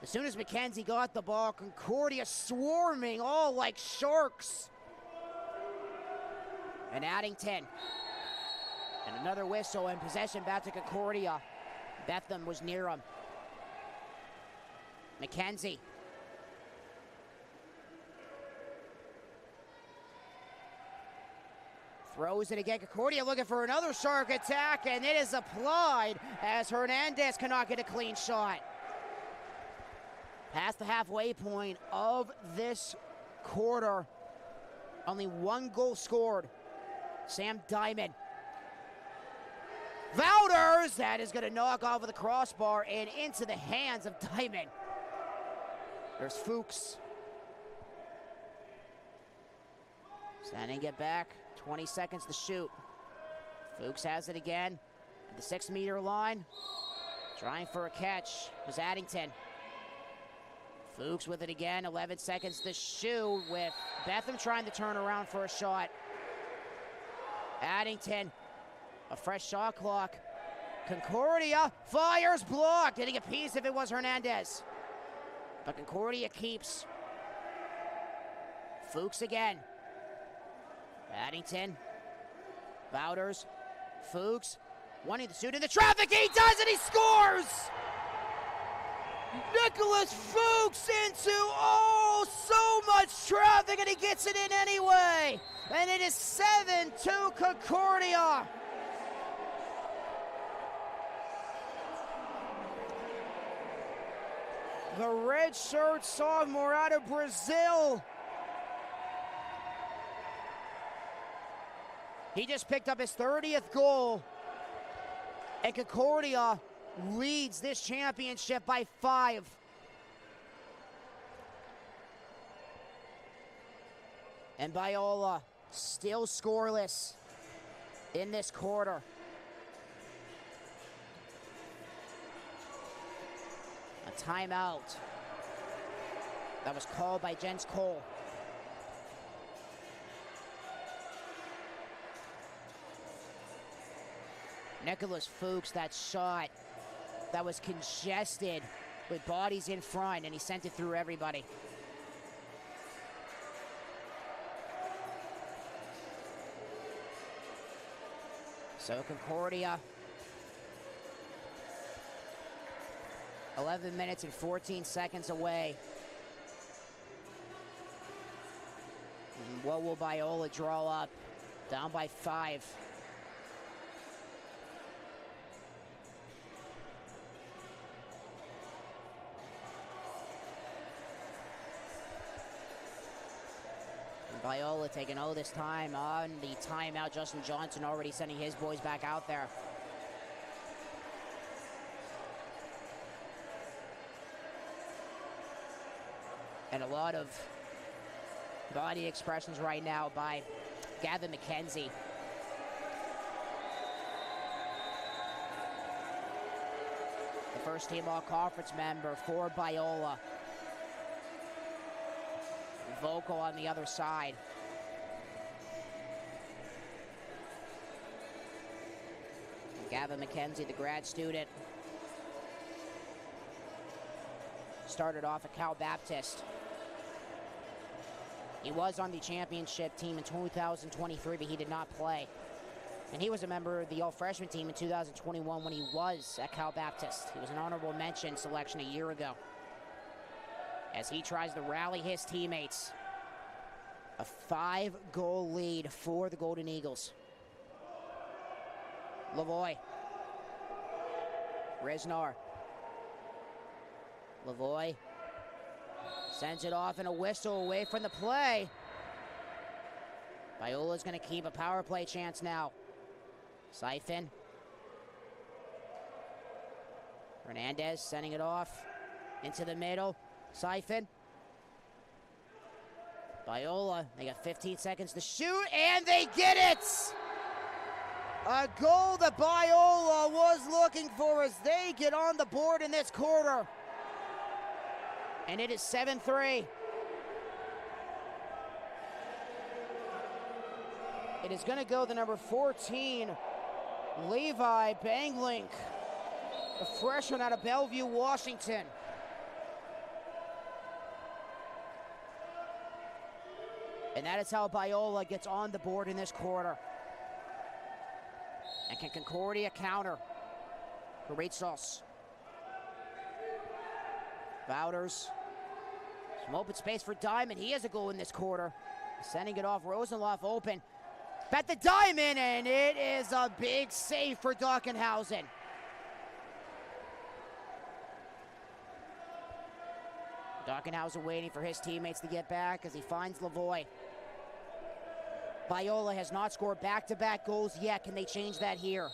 Speaker 1: As soon as McKenzie got the ball, Concordia swarming all like sharks. And Addington. And another whistle and possession back to Concordia. Betham was near him. McKenzie. Throws it again. Concordia looking for another shark attack, and it is applied as Hernandez cannot get a clean shot. Past the halfway point of this quarter. Only one goal scored. Sam Diamond. Wouters, that is going to knock off of the crossbar and into the hands of Diamond. There's Fuchs. Standing it back. 20 seconds to shoot. Fuchs has it again at the 6-meter line. Trying for a catch was Addington. Fuchs with it again. 11 seconds to shoot with Betham trying to turn around for a shot. Addington, a fresh shot clock. Concordia fires, blocked. Getting a piece if it was Hernandez. But Concordia keeps. Fuchs again. Addington, Wouters, Fuchs, wanting to shoot in the traffic. He does it, he scores! Nicholas Fuchs into, so much traffic, and he gets it in anyway. And it is 7-2 Concordia. The red shirt sophomore out of Brazil. He just picked up his 30th goal, and Concordia leads this championship by 5. And Biola still scoreless in this quarter. A timeout that was called by Jens Cole. Nicholas Fuchs, that shot that was congested with bodies in front, and he sent it through everybody. So Concordia, 11 minutes and 14 seconds away. And what will Biola draw up? Down by 5. Biola taking this time on the timeout. Justin Johnson already sending his boys back out there. And a lot of body expressions right now by Gavin McKenzie. The first team all-conference member for Biola. Vocal on the other side. Gavin McKenzie, the grad student, started off at Cal Baptist. He was on the championship team in 2023, but he did not play. And he was a member of the all-freshman team in 2021 when he was at Cal Baptist. He was an honorable mention selection a year ago. As he tries to rally his teammates. A 5-goal lead for the Golden Eagles. Lavoie. Riznar. Lavoie sends it off and a whistle away from the play. Biola's going to keep a power play chance now. Siphon. Hernandez sending it off into the middle. Siphon. Biola, they got 15 seconds to shoot, and they get it! A goal that Biola was looking for as they get on the board in this quarter. And it is 7-3. It is going to go the number 14, Levi Banglink, a freshman out of Bellevue, Washington. And that is how Biola gets on the board in this quarter. And can Concordia counter? Reitzos. Wouters. Some open space for Diamond. He has a goal in this quarter. Sending it off. Rosenloff open. Bet the Diamond, and it is a big save for Dockenhausen. Dockenhausen waiting for his teammates to get back as he finds Lavoie. Biola has not scored back-to-back goals yet. Can they change that here?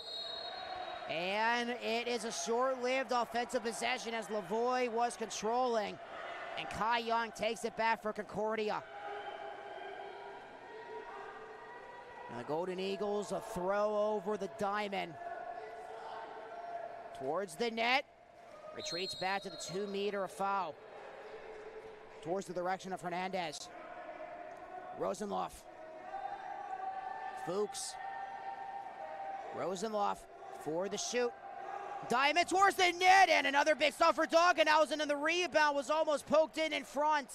Speaker 1: And it is a short-lived offensive possession as Lavoie was controlling. And Kai Young takes it back for Concordia. And the Golden Eagles, a throw over the Diamond. Towards the net. Retreats back to the 2-meter foul. Towards the direction of Hernandez. Rosenloff. Fuchs. Rosenloff for the shoot. Diamond towards the net, and another big stop for Dockenhausen, and the rebound was almost poked in front.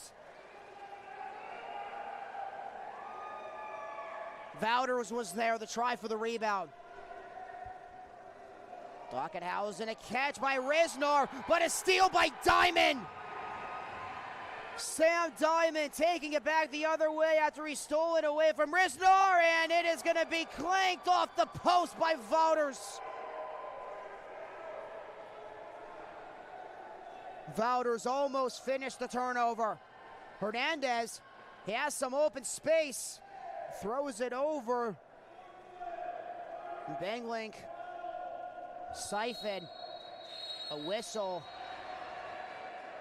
Speaker 1: Wouters was there, the try for the rebound. Dockenhausen, a catch by Risnor, but a steal by Diamond. Sam Diamond taking it back the other way after he stole it away from Risnor, and it is going to be clanked off the post by Wouters. Wouters almost finished the turnover. Hernandez, he has some open space, throws it over. Banglink, Siphon, a whistle,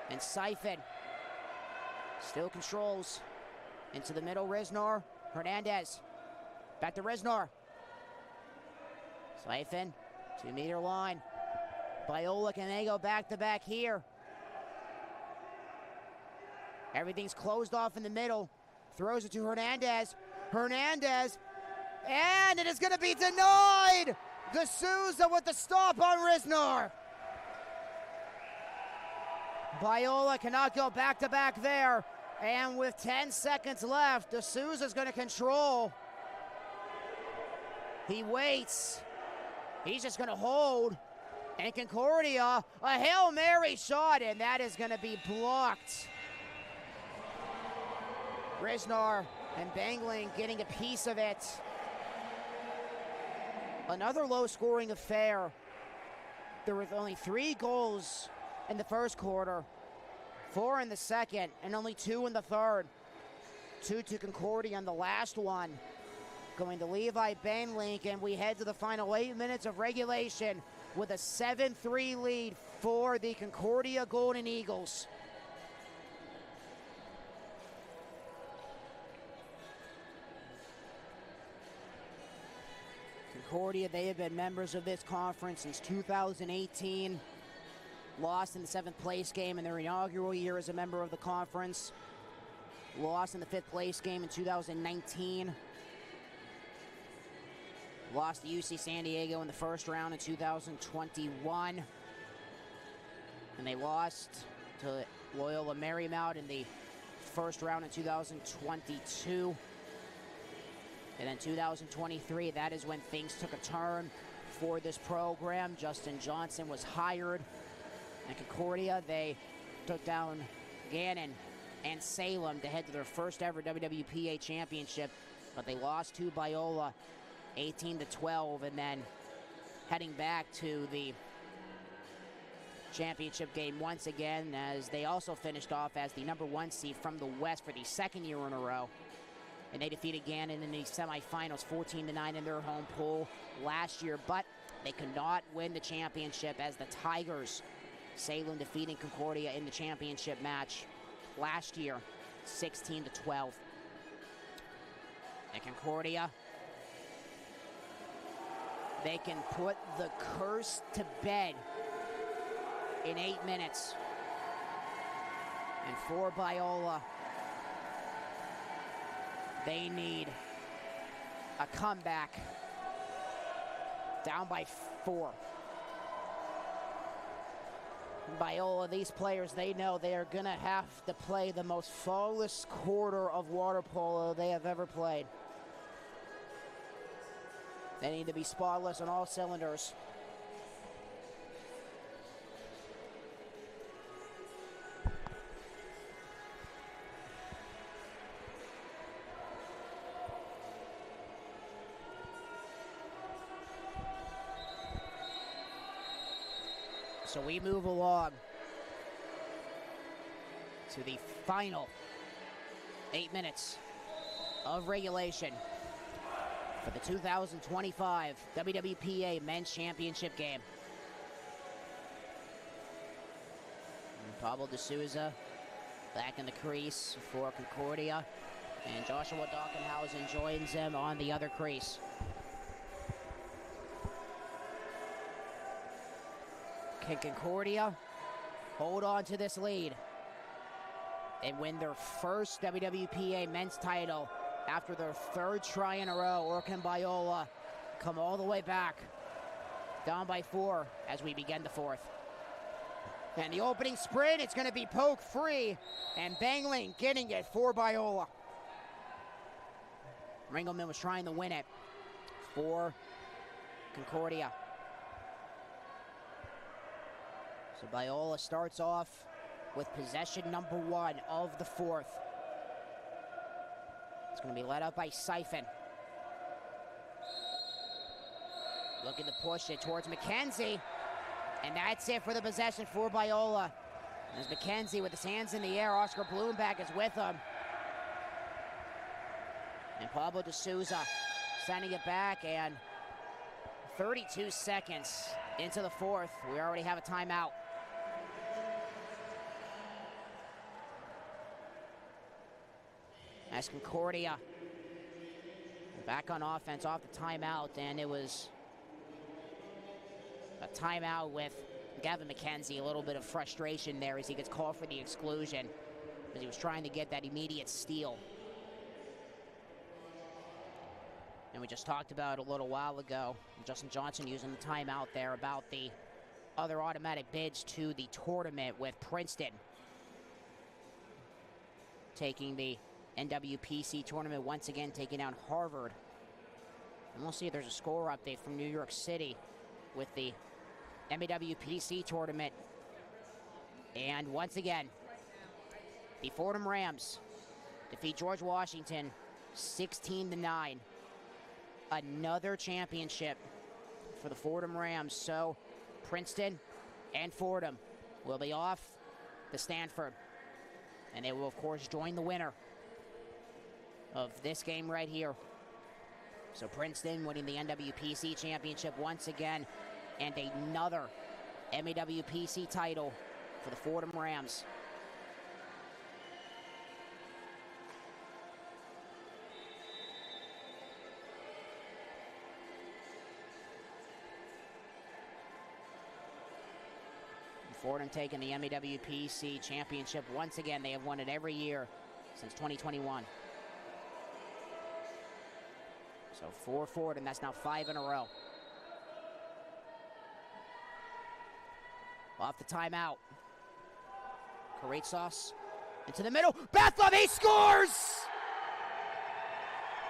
Speaker 1: and Siphon still controls into the middle. Risnor, Hernandez, back to Risnor. Siphon, 2-meter line. Biola, can they go back-to-back here? Everything's closed off in the middle. Throws it to Hernandez. Hernandez, and it is going to be denied! D'Souza with the stop on Risnor. Biola cannot go back-to-back there. And with 10 seconds left, D'Souza's going to control. He waits. He's just going to hold. And Concordia, a Hail Mary shot, and that is going to be blocked. Risnor and Banglink getting a piece of it. Another low-scoring affair. There were only 3 goals in the first quarter, 4 in the second, and only 2 in the third. 2 to Concordia on the last one. Going to Levi Banglink, and we head to the final 8 minutes of regulation with a 7-3 lead for the Concordia Golden Eagles. Concordia, they have been members of this conference since 2018. Lost in the 7th place game in their inaugural year as a member of the conference. Lost in the 5th place game in 2019. Lost to UC San Diego in the first round in 2021. And they lost to Loyola Marymount in the first round in 2022. And then 2023, that is when things took a turn for this program. Justin Johnson was hired. And Concordia, they took down Gannon and Salem to head to their first ever WWPA championship. But they lost to Biola 18-12, and then heading back to the championship game once again, as they also finished off as the #1 seed from the West for the 2nd year in a row. And they defeated Gannon in the semifinals 14-9 in their home pool last year, but they could not win the championship as the Tigers Salem defeating Concordia in the championship match last year, 16-12. And Concordia, they can put the curse to bed in 8 minutes. And for Biola, they need a comeback. Down by 4. Biola, these players, they know they are going to have to play the most flawless quarter of water polo they have ever played. They need to be spotless on all cylinders. So we move along to the final 8 minutes of regulation for the 2025 WWPA Men's Championship game. And Pablo D'Souza back in the crease for Concordia, and Joshua Dockenhausen joins him on the other crease. Can Concordia hold on to this lead and win their first WWPA men's title after their 3rd try in a row, or can Biola come all the way back, down by 4 as we begin the 4th? And the opening sprint, it's going to be poke free, and Bangling getting it for Biola. Ringelman was trying to win it for Concordia. So Biola starts off with possession number 1 of the 4th. It's going to be led up by Siphon. Looking to push it towards McKenzie. And that's it for the possession for Biola. As McKenzie with his hands in the air, Oscar Bloomback is with him. And Pablo D'Souza sending it back, and 32 seconds into the 4th, we already have a timeout. As Concordia back on offense off the timeout, and it was a timeout with Gavin McKenzie. A little bit of frustration there as he gets called for the exclusion because he was trying to get that immediate steal. And we just talked about a little while ago, Justin Johnson using the timeout there, about the other automatic bids to the tournament, with Princeton taking the NWPC tournament once again, taking down Harvard. And we'll see if there's a score update from New York City with the NWPC tournament. And once again, the Fordham Rams defeat George Washington 16-9. Another championship for the Fordham Rams. So Princeton and Fordham will be off to Stanford. And they will, of course, join the winner of this game right here. So Princeton winning the NWPC championship once again, and another MEWPC title for the Fordham Rams. Fordham taking the MEWPC championship once again. They have won it every year since 2021. So for Fordham, that's now 5 in a row. Off the timeout. Kareitsas into the middle. Bethlehem, he scores!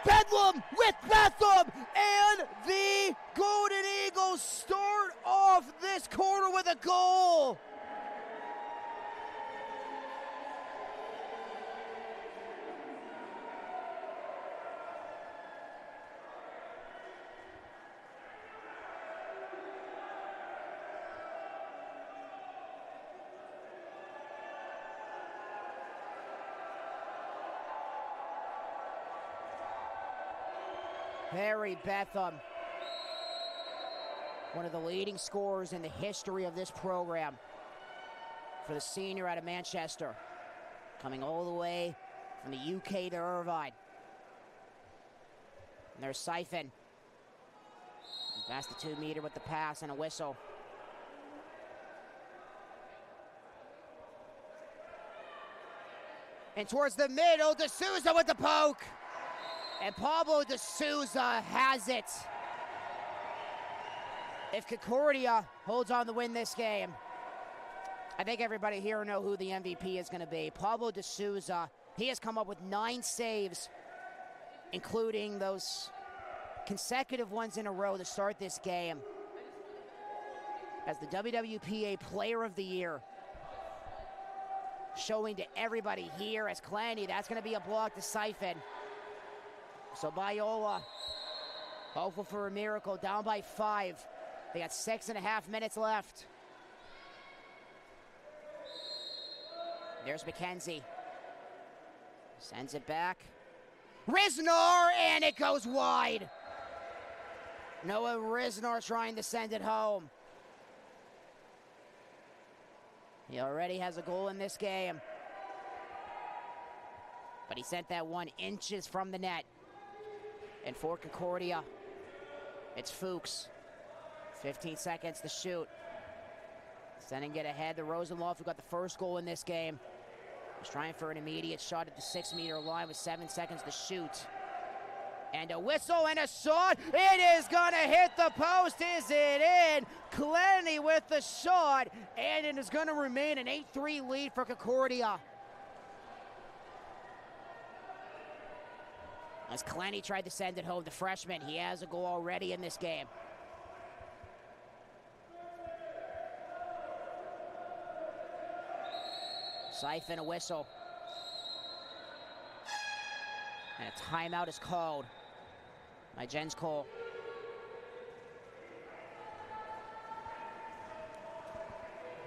Speaker 1: Bedlam with Bethlehem, and the Golden Eagles start off this quarter with a goal. Harry Bethlehem, one of the leading scorers in the history of this program. for the senior out of Manchester. Coming all the way from the UK to Irvine. And there's Siphon. Past the 2-meter with the pass and a whistle. And towards the middle, D'Souza with the poke. And Pablo D'Souza has it. If Concordia holds on to win this game, I think everybody here will know who the MVP is going to be. Pablo D'Souza, he has come up with 9 saves, including those consecutive ones in a row to start this game as the WWPA Player of the Year. Showing to everybody here as Clanny, that's going to be a block to Siphon. So Biola, hopeful for a miracle, down by 5. They got 6.5 minutes left. There's McKenzie. Sends it back. Risnor, and it goes wide. Noah Risnor trying to send it home. He already has a goal in this game. But he sent that one inches from the net. And for Concordia, it's Fuchs. 15 seconds to shoot. Sending it ahead to Rosenloff, who got the first goal in this game. He's trying for an immediate shot at the 6-meter line with 7 seconds to shoot. And a whistle and a shot. It is going to hit the post. Is it in? Clenny with the shot. And it is going to remain an 8-3 lead for Concordia. As Clenny tried to send it home, the freshman, he has a goal already in this game. Siphon, a whistle. And a timeout is called by Jens Cole.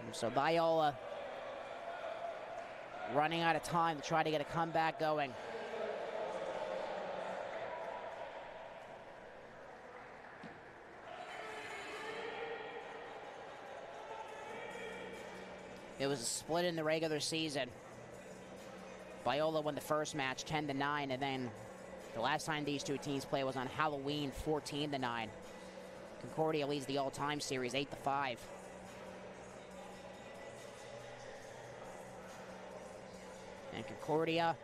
Speaker 1: And so Biola running out of time to try to get a comeback going. It was a split in the regular season. Biola won the first match 10-9, and then the last time these two teams played was on Halloween 14-9. Concordia leads the all-time series 8-5. And Concordia,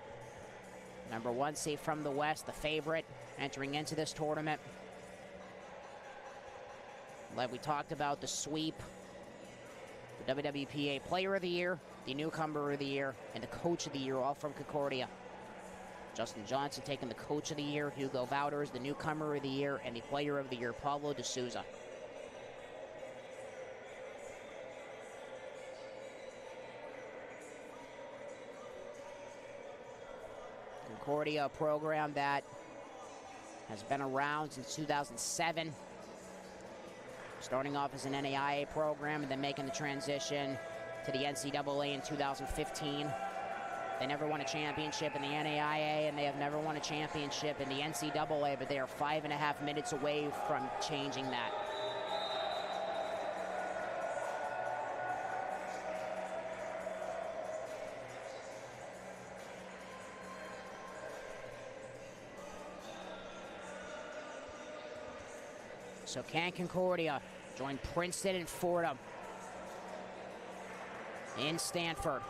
Speaker 1: number 1 seed from the West, the favorite entering into this tournament. Like we talked about, the sweep, the WWPA Player of the Year, the Newcomer of the Year, and the Coach of the Year, all from Concordia. Justin Johnson taking the Coach of the Year, Hugo Wouters, the Newcomer of the Year, and the Player of the Year, Pablo D'Souza. Concordia, a program that has been around since 2007. Starting off as an NAIA program and then making the transition to the NCAA in 2015. They never won a championship in the NAIA, and they have never won a championship in the NCAA, but they are 5.5 minutes away from changing that. So can Concordia join Princeton and Fordham in Stanford?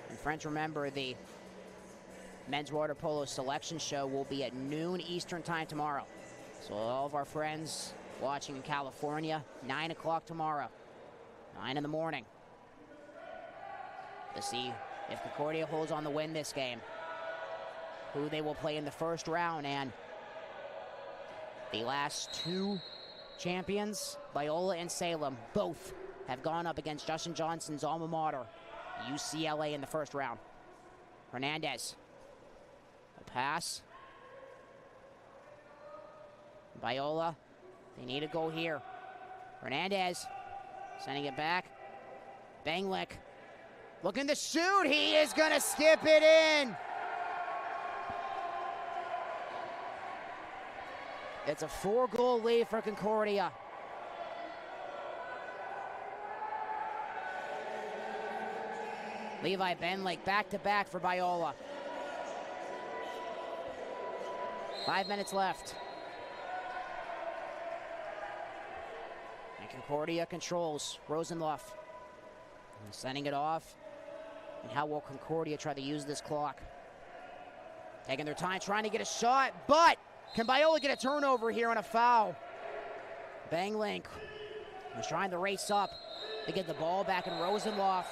Speaker 1: And friends, remember the men's water polo selection show will be at noon Eastern time tomorrow. So all of our friends watching in California, 9 o'clock tomorrow, 9 in the morning, to see if Concordia holds on to win this game, who they will play in the first round. And the last two champions, Biola and Salem, both have gone up against Justin Johnson's alma mater, UCLA, in the first round. Hernandez, a pass. Biola, they need a goal here. Hernandez, sending it back. Banglik, looking to shoot. He is going to skip it in. It's a 4-goal lead for Concordia. Levi Benlake back-to-back for Biola. 5 minutes left. And Concordia controls. Rosenloff sending it off. And how will Concordia try to use this clock? Taking their time, trying to get a shot, but can Biola get a turnover here on a foul? Benlake was trying to race up to get the ball back in Rosenloff.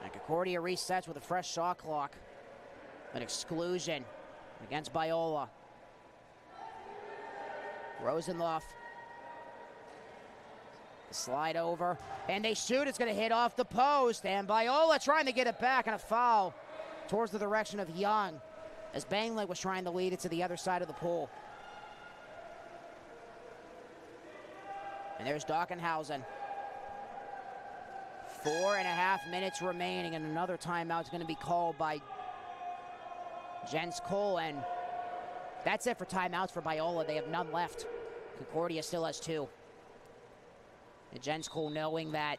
Speaker 1: And Concordia resets with a fresh shot clock. An exclusion against Biola. Rosenloff. The slide over, and they shoot. It's going to hit off the post, and Biola trying to get it back, and a foul towards the direction of Young, as Benlake was trying to lead it to the other side of the pool. And there's Dockenhausen. 4.5 minutes remaining, and another timeout is going to be called by Jens Cole, and that's it for timeouts for Biola. They have none left. Concordia still has 2. And Jens Cole knowing that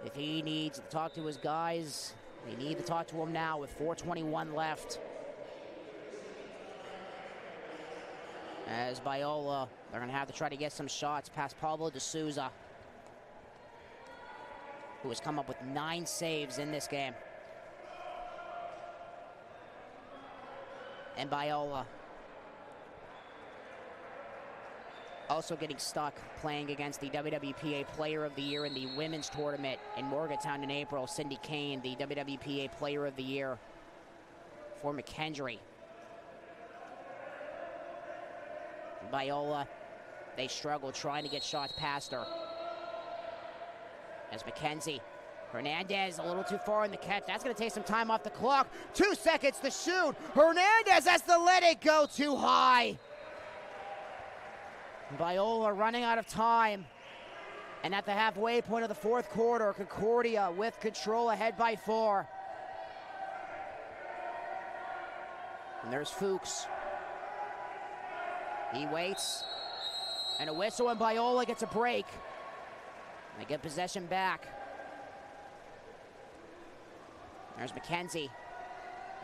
Speaker 1: if he needs to talk to his guys, they need to talk to him now with 4:21 left. As Biola, they're going to have to try to get some shots past Pablo de Souza, who has come up with 9 saves in this game. And Biola also getting stuck playing against the WWPA Player of the Year in the women's tournament in Morgantown in April. Cindy Kane, the WWPA Player of the Year for McKendree. Biola, they struggle trying to get shots past her. As McKenzie, Hernandez a little too far in the catch. That's going to take some time off the clock. 2 seconds to shoot. Hernandez has to let it go too high. Biola running out of time. And at the halfway point of the 4th quarter, Concordia with control ahead by 4. And there's Fuchs. He waits. And a whistle, and Biola gets a break. They get possession back. There's McKenzie.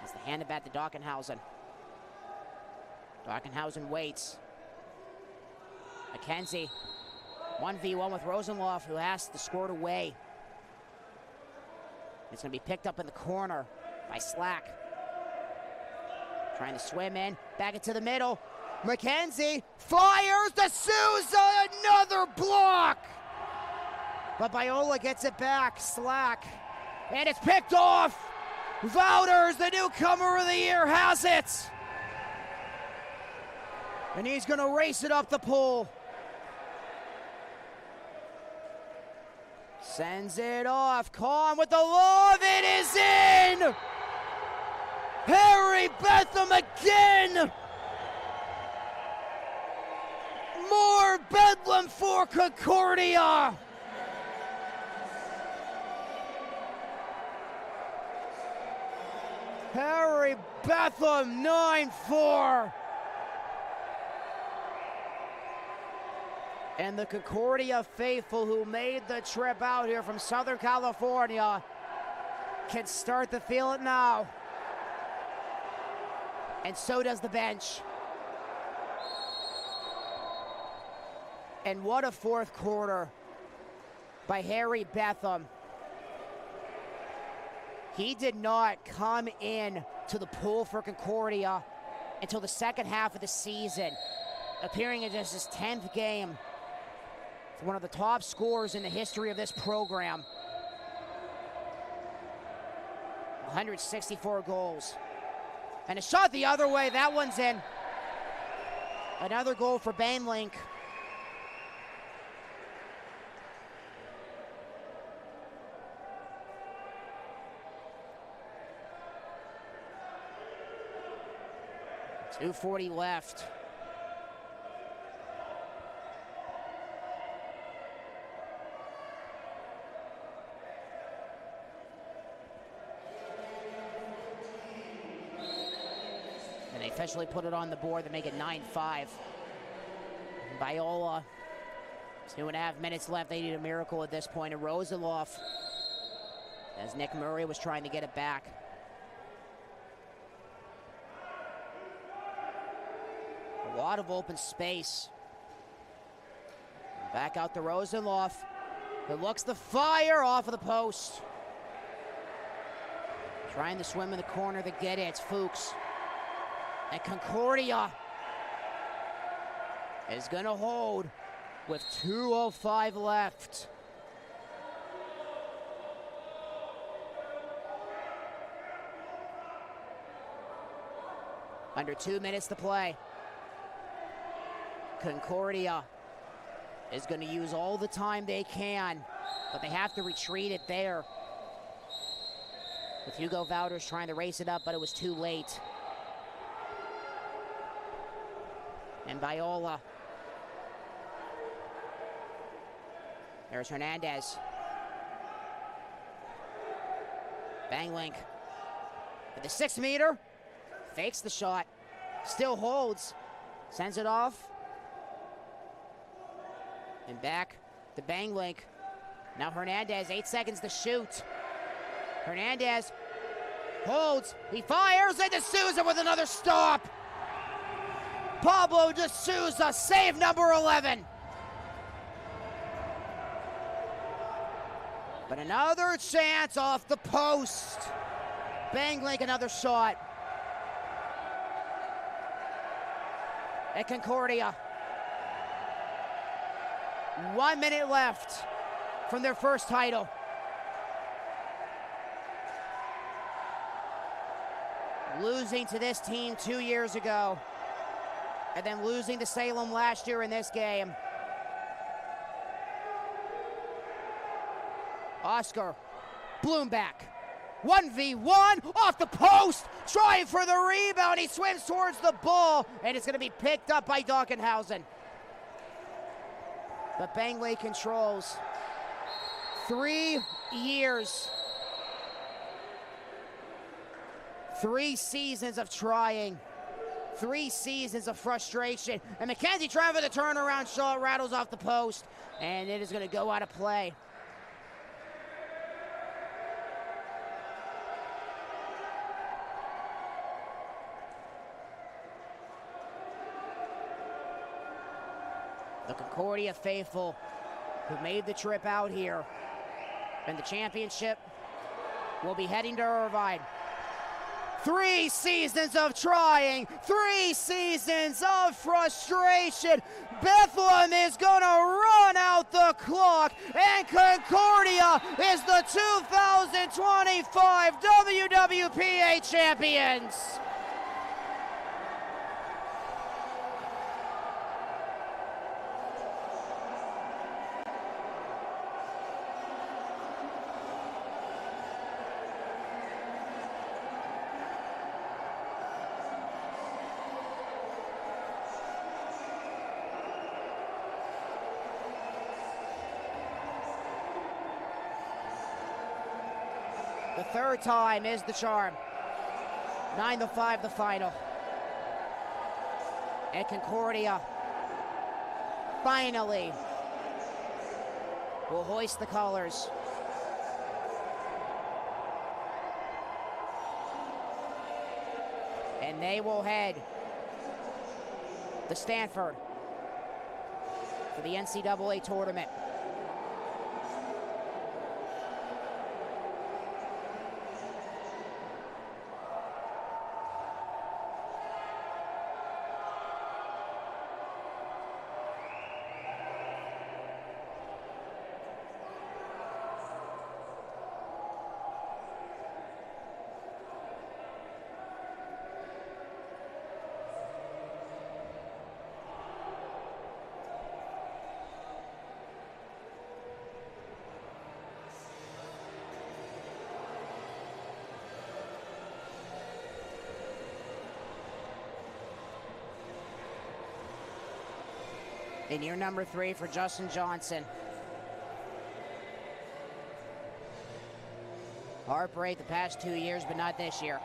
Speaker 1: Has to hand it back to Dockenhausen. Dockenhausen waits. McKenzie, 1v1 with Rosenloff, who has to squirt away. It's going to be picked up in the corner by Slack. Trying to swim in, back into the middle. McKenzie fires to Souza, another block! But Biola gets it back, Slack. And it's picked off! Wouters, the newcomer of the year, has it! And he's going to race it up the pole. Sends it off. Kahn with the lob. It is in! Harry Betham again! More bedlam for Concordia! Harry Betham, 9-4. And the Concordia faithful who made the trip out here from Southern California can start to feel it now. And so does the bench. And what a 4th quarter by Harry Betham. He did not come in to the pool for Concordia until the second half of the season, appearing in just his 10th game. One of the top scorers in the history of this program. 164 goals. And a shot the other way, that one's in. Another goal for Benlake. .240 left. officially put it on the board to make it 9-5. Biola, 2.5 minutes left. They need a miracle at this point. And Rosenloff, as Nick Murray was trying to get it back. A lot of open space. Back out to Rosenloff. It looks the fire off of the post. Trying to swim in the corner to get it. It's Fuchs. And Concordia is going to hold with 2:05 left. Under 2 minutes to play. Concordia is going to use all the time they can, but they have to retreat it there. With Hugo Wouters trying to race it up, but it was too late. And Biola. There's Hernandez. Banglink. At the 6 meter. Fakes the shot. Still holds. Sends it off. And back to Banglink. Now Hernandez, 8 seconds to shoot. Hernandez holds. He fires. And D'Souza with another stop. Pablo D'Souza, save number 11. But another chance off the post. Banglink, another shot. At Concordia. 1 minute left from their first title. Losing to this team 2 years ago. And then losing to Salem last year in this game. Oscar Bloomback. 1v1 off the post. Trying for the rebound. He swims towards the ball. And it's going to be picked up by Dockenhausen. But Bangley controls. 3 years. 3 seasons of trying. 3 seasons of frustration. And McKenzie trying for the turnaround shot, rattles off the post. And it is going to go out of play. The Concordia faithful who made the trip out here. And the championship will be heading to Irvine. 3 seasons of trying, 3 seasons of frustration. Bethlehem is going to run out the clock, and Concordia is the 2025 WWPA champions. The third time is the charm. 9-5 the final. And Concordia finally will hoist the colors. And they will head to Stanford for the NCAA tournament. In year number 3 for Justin Johnson. Heartbreak the past 2 years, but not this year.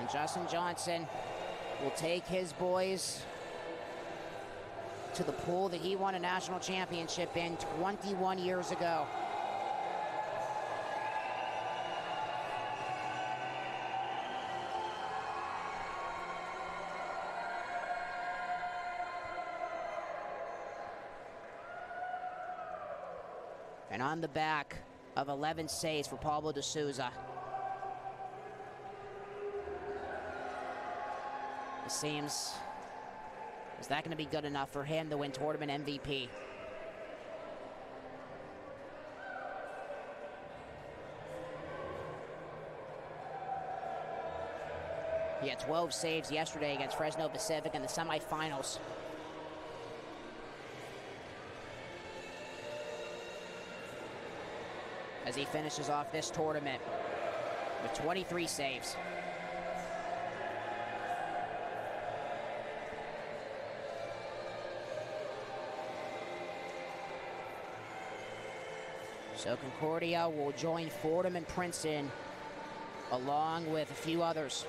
Speaker 1: And Justin Johnson will take his boys to the pool that he won a national championship in 21 years ago. And on the back of 11 saves for Pablo de Souza. It seems, is that going to be good enough for him to win tournament MVP? He had 12 saves yesterday against Fresno Pacific in the semifinals. As he finishes off this tournament with 23 saves. So Concordia will join Fordham and Princeton along with a few others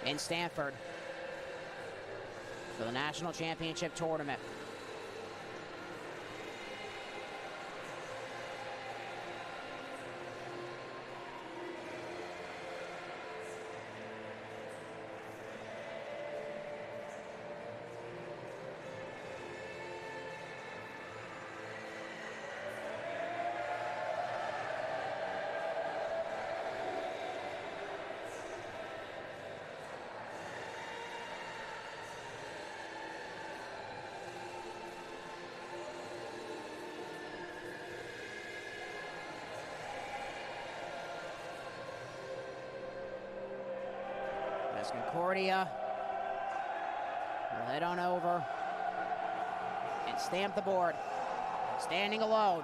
Speaker 1: in Stanford for the national championship tournament. Concordia will head on over and stamp the board, standing alone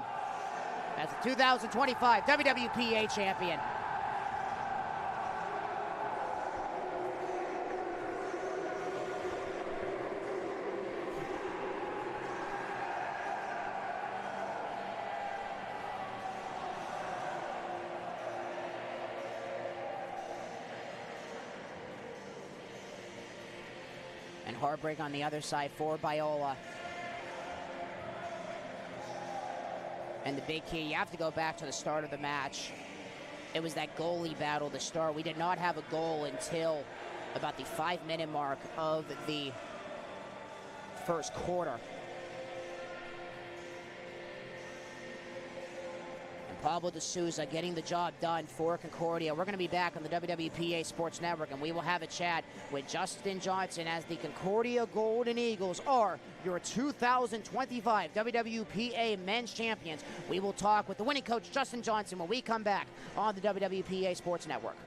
Speaker 1: as the 2025 WWPA champion. And heartbreak on the other side for Biola. And the big key, you have to go back to the start of the match. It was that goalie battle to start. We did not have a goal until about the 5-minute mark of the first quarter. Pablo de Souza getting the job done for Concordia. We're going to be back on the WWPA Sports Network, and we will have a chat with Justin Johnson as the Concordia Golden Eagles are your 2025 WWPA Men's Champions. We will talk with the winning coach, Justin Johnson, when we come back on the WWPA Sports Network.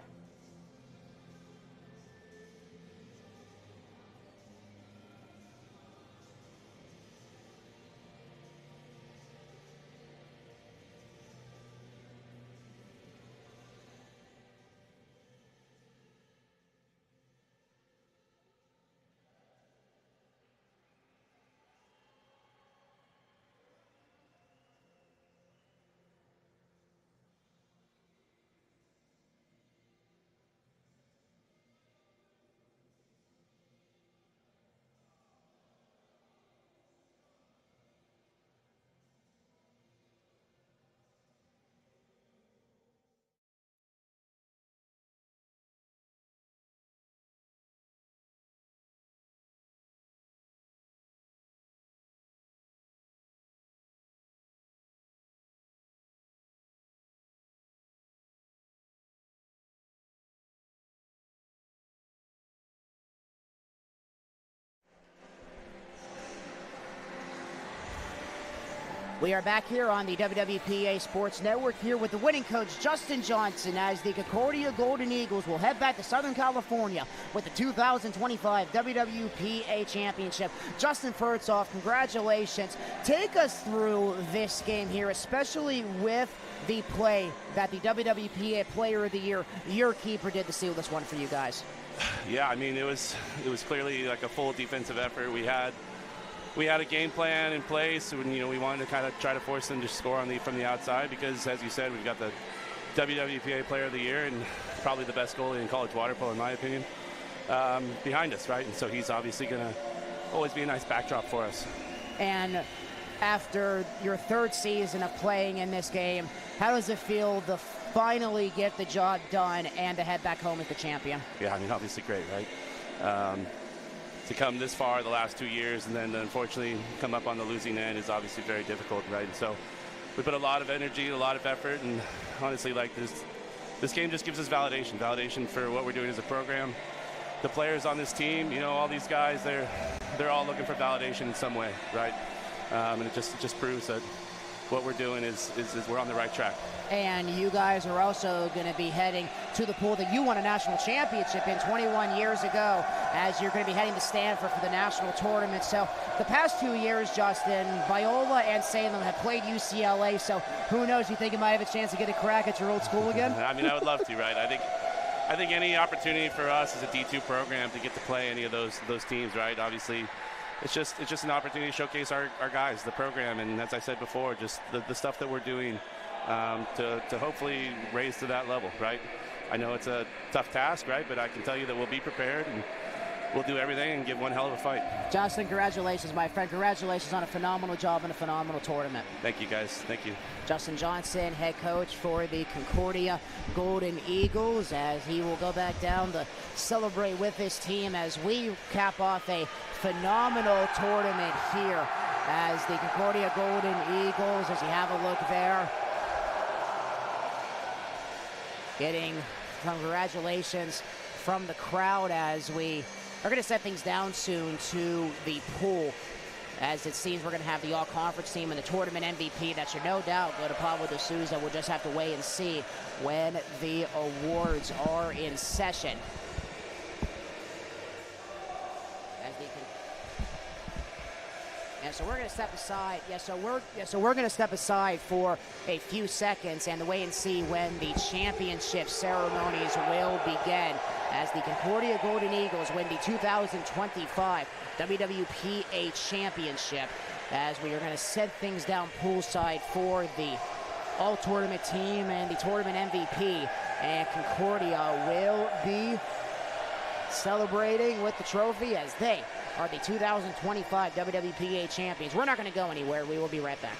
Speaker 1: We are back here on the WWPA Sports Network here with the winning coach, Justin Johnson, as the Concordia Golden Eagles will head back to Southern California with the 2025 WWPA Championship. Justin, first off, congratulations. Take us through this game here, especially with the play that the WWPA Player of the Year, your keeper, did to seal this one for you guys.
Speaker 2: Yeah, I mean, it was clearly like a full defensive effort. We had a game plan in place, and we wanted to kind of try to force them to score from the outside because, as you said, we've got the WWPA Player of the Year and probably the best goalie in college water polo, in my opinion, behind us, right? And so he's obviously going to always be a nice backdrop for us.
Speaker 1: And after your third season of playing in this game, how does it feel to finally get the job done and to head back home as the champion?
Speaker 2: Yeah, I mean, obviously great, right? To come this far the last 2 years and then unfortunately come up on the losing end is obviously very difficult, right? And so we put a lot of energy, a lot of effort, and honestly, like this game just gives us validation for what we're doing as a program. The players on this team, you know, all these guys, they're all looking for validation in some way, right? And it just proves that what we're doing is we're on the right track.
Speaker 1: And you guys are also going to be heading to the pool that you won a national championship in 21 years ago, as you're going to be heading to Stanford for the national tournament. So the past 2 years, Justin, Biola and Salem have played UCLA, so who knows, you think you might have a chance to get a crack at your old school again?
Speaker 2: I mean, I would love to, right? I think any opportunity for us as a D2 program to get to play any of those teams, right? Obviously, it's just an opportunity to showcase our guys, the program, and as I said before, just the stuff that we're doing to hopefully raise to that level, right? I know it's a tough task, right? But I can tell you that we'll be prepared and we'll do everything and give one hell of a fight.
Speaker 1: Justin, congratulations, my friend. Congratulations on a phenomenal job and a phenomenal tournament.
Speaker 2: Thank you, guys. Thank you.
Speaker 1: Justin Johnson, head coach for the Concordia Golden Eagles, as he will go back down to celebrate with his team as we cap off a phenomenal tournament here as the Concordia Golden Eagles, as you have a look there, getting congratulations from the crowd as we are going to set things down soon to the pool. As it seems, we're going to have the all-conference team and the tournament MVP. That should no doubt go to Pablo de Souza. We'll just have to wait and see when the awards are in session. So we're going to step aside. So we're going to step aside for a few seconds and wait and see when the championship ceremonies will begin, as the Concordia Golden Eagles win the 2025 WWPA Championship, as we are going to set things down poolside for the all-tournament team and the tournament MVP, and Concordia will be celebrating with the trophy as they are the 2025 WWPA champions. We're not going to go anywhere. We will be right back.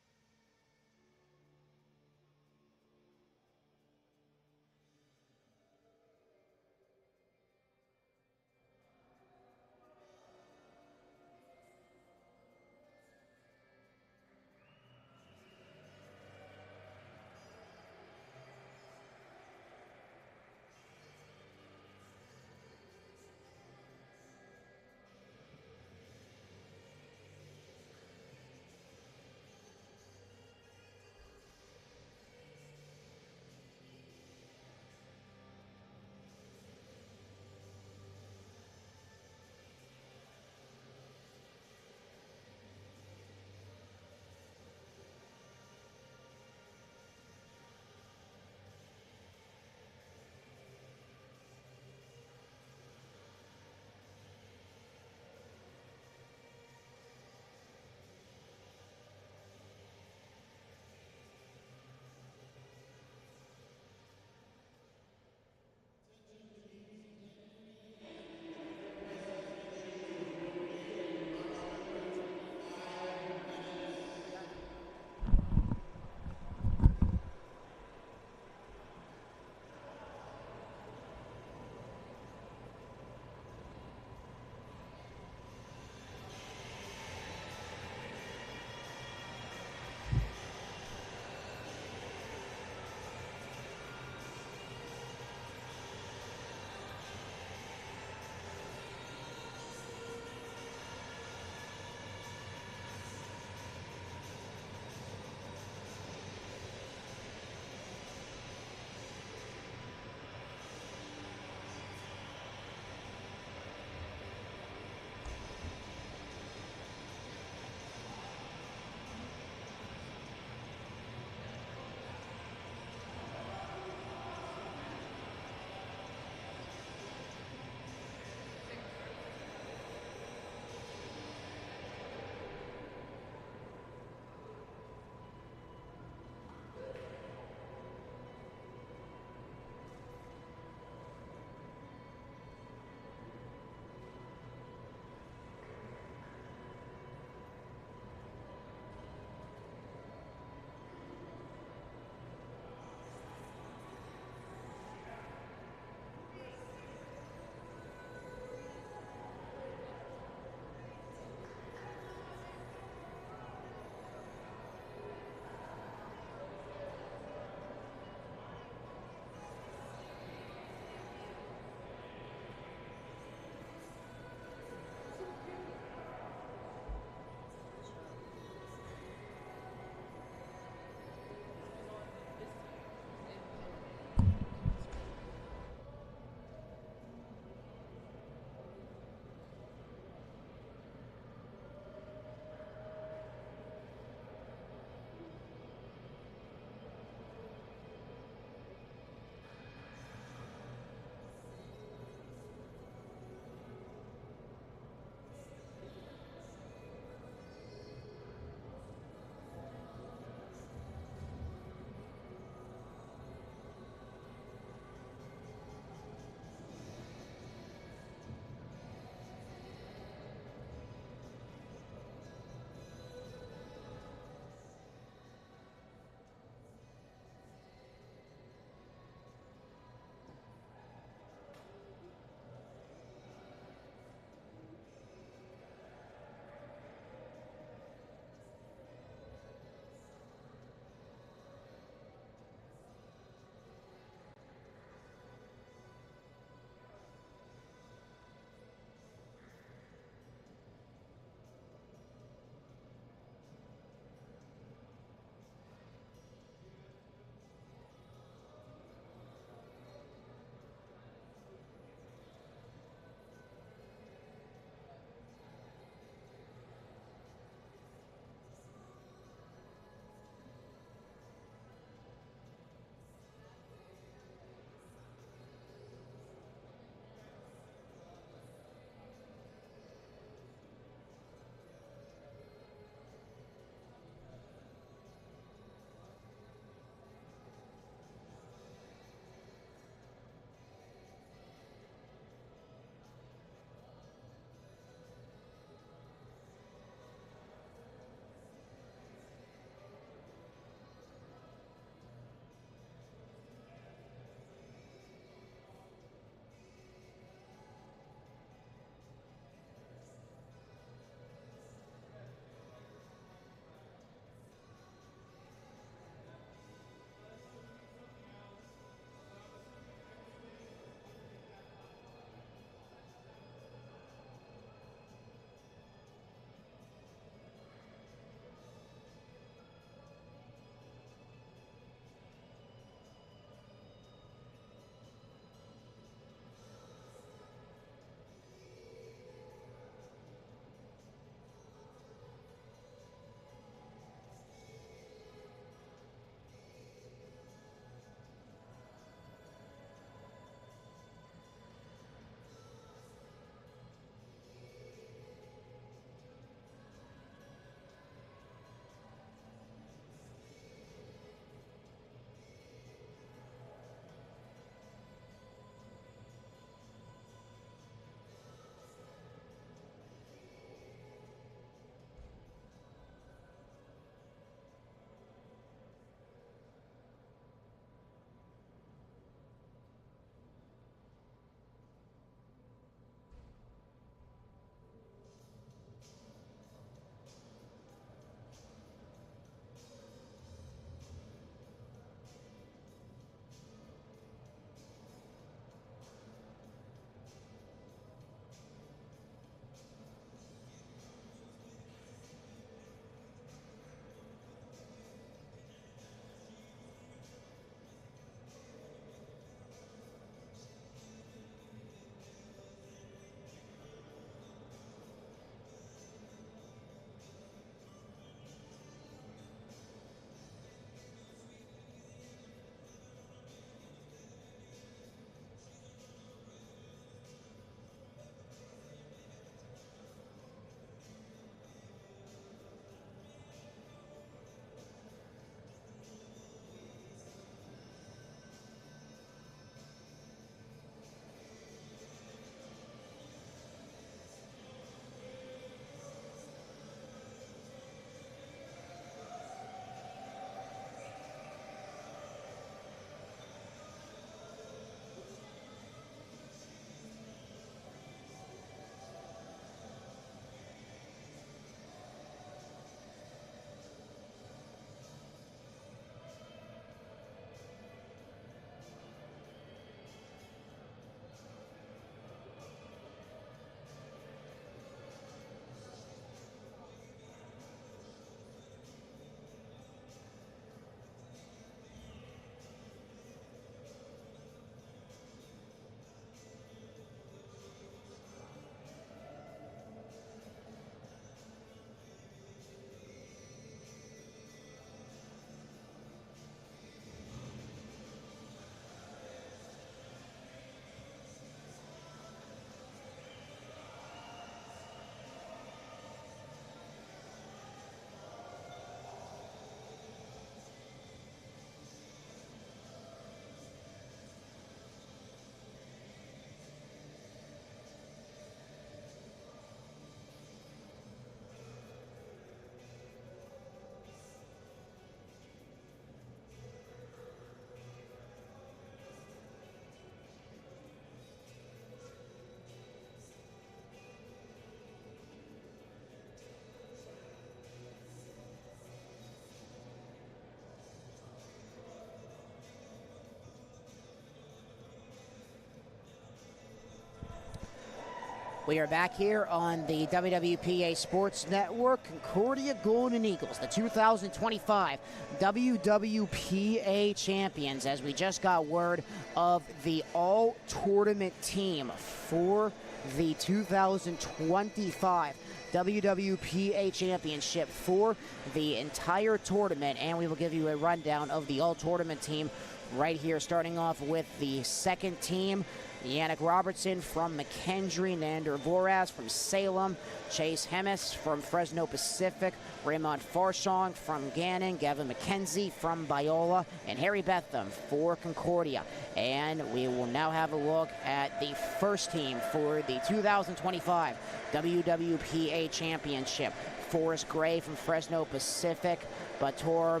Speaker 1: We are back here on the WWPA Sports Network. Concordia Golden Eagles, the 2025 WWPA champions, as we just got word of the all-tournament team for the 2025 WWPA championship for the entire tournament, and we will give you a rundown of the all-tournament team right here, starting off with the second team. Yannick Robertson from McKendree, Nander Voraz from Salem, Chase Hemis from Fresno Pacific, Raymond Farshong from Gannon, Gavin McKenzie from Biola, and Harry Betham for Concordia. And we will now have a look at the first team for the 2025 WWPA Championship. Forrest Gray from Fresno Pacific, Bator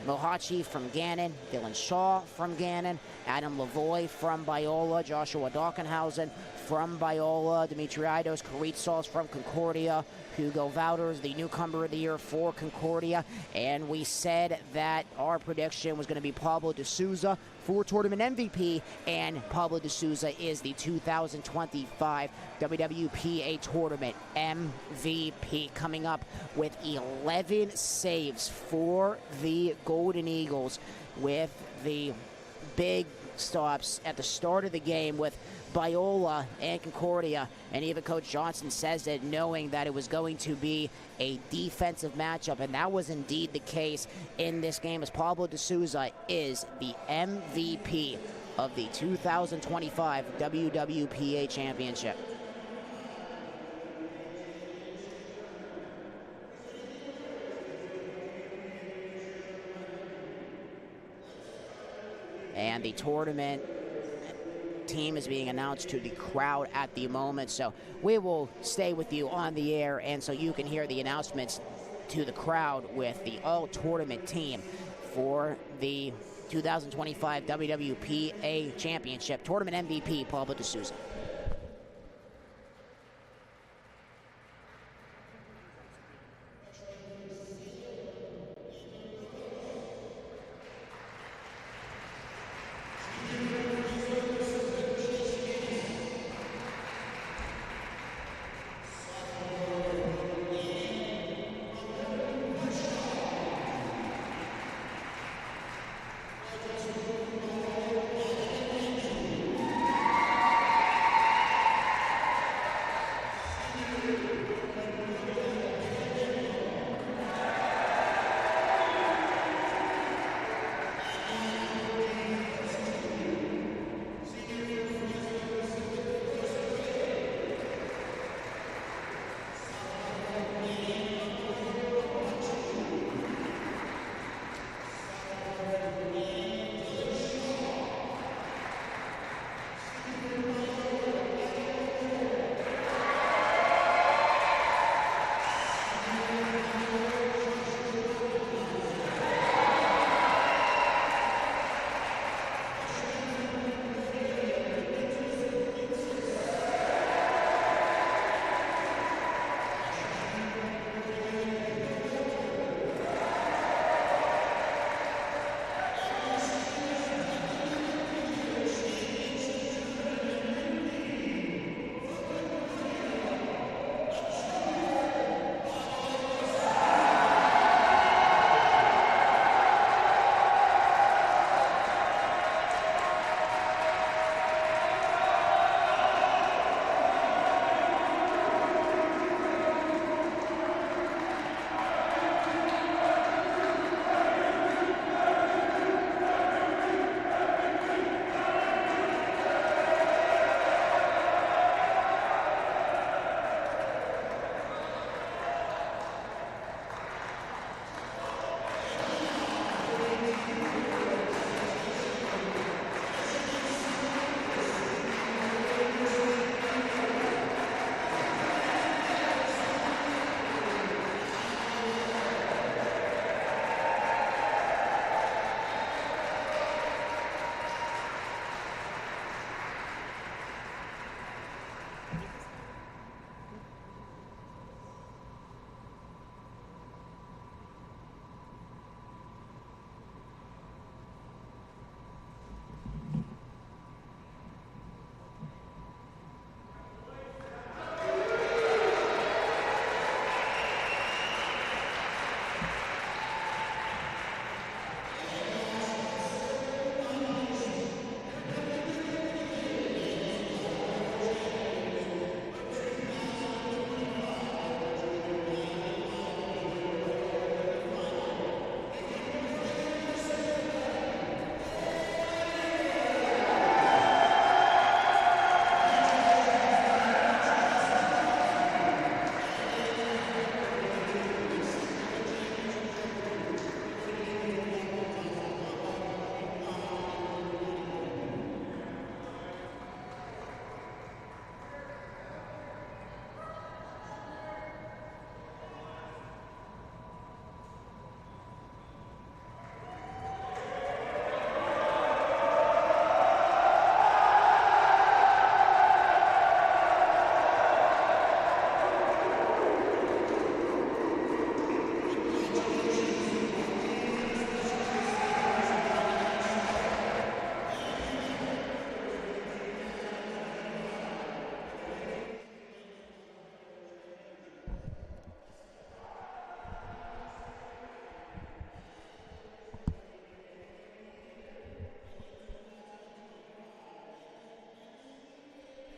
Speaker 1: Mohachi from Gannon, Dylan Shaw from Gannon, Adam Lavoie from Biola, Joshua Dockenhausen from Biola, Dimitriaidos Karitsos from Concordia, Hugo Wouters, the newcomer of the year for Concordia. And we said that our prediction was going to be Pablo de Souza for tournament MVP, and Pablo de Souza is the 2025 WWPA tournament MVP, coming up with 11 saves for the Golden Eagles, with the big stops at the start of the game with Biola and Concordia. And even Coach Johnson says it knowing that it was going to be a defensive matchup, and that was indeed the case in this game, as Pablo de Souza is the MVP of the 2025 WWPA Championship. And the tournament team is being announced to the crowd at the moment, so we will stay with you on the air, and so you can hear the announcements to the crowd with the all-tournament team for the 2025 WWPA Championship. Tournament MVP, Pablo de Souza.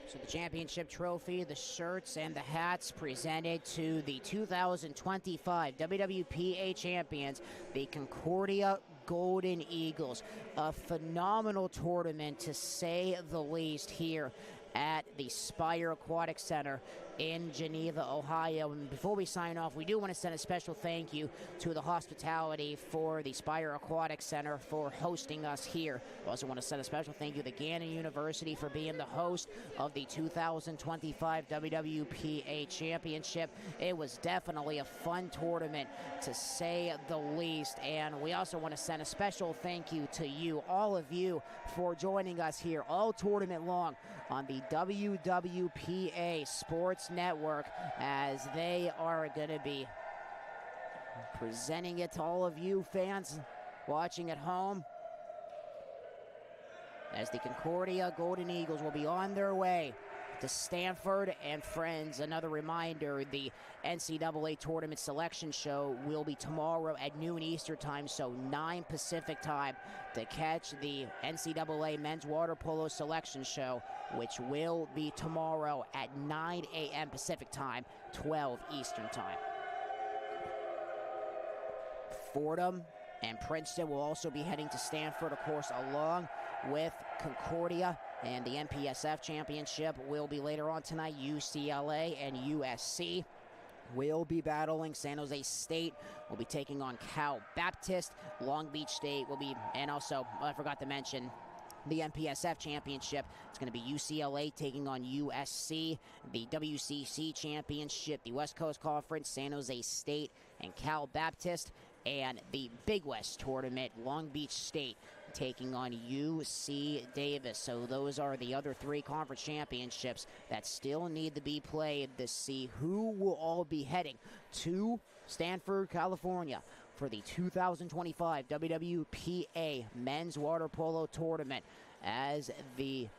Speaker 1: So the championship trophy, the shirts, and the hats presented to the 2025 WWPA champions, the Concordia Golden Eagles. A phenomenal tournament, to say the least, here at the SPIRE Aquatic Center in Geneva, Ohio. And before we sign off, we do want to send a special thank you to the hospitality for the SPIRE Aquatic Center for hosting us here. We also want to send a special thank you to Gannon University for being the host of the 2025 WWPA Championship. It was definitely a fun tournament, to say the least. And we also want to send a special thank you to you, all of you, for joining us here all tournament long on the WWPA Sports Network, as they are going to be presenting it to all of you fans watching at home, as the Concordia Golden Eagles will be on their way to Stanford and friends. Another reminder, the NCAA Tournament Selection Show will be tomorrow at noon Eastern Time, so 9 Pacific Time, to catch the NCAA Men's Water Polo Selection Show, which will be tomorrow at 9 a.m. Pacific Time, 12 Eastern Time. Fordham and Princeton will also be heading to Stanford, of course, along with Concordia. And the MPSF Championship will be later on tonight. UCLA and USC will be battling. San Jose State will be taking on Cal Baptist. Long Beach State will be, and also, I forgot to mention, the MPSF Championship. It's going to be UCLA taking on USC. The WCC Championship, the West Coast Conference, San Jose State and Cal Baptist. And the Big West Tournament, Long Beach State taking on UC Davis. So those are the other 3 conference championships that still need to be played to see who will all be heading to Stanford, California for the 2025 WWPA Men's Water Polo Tournament, as the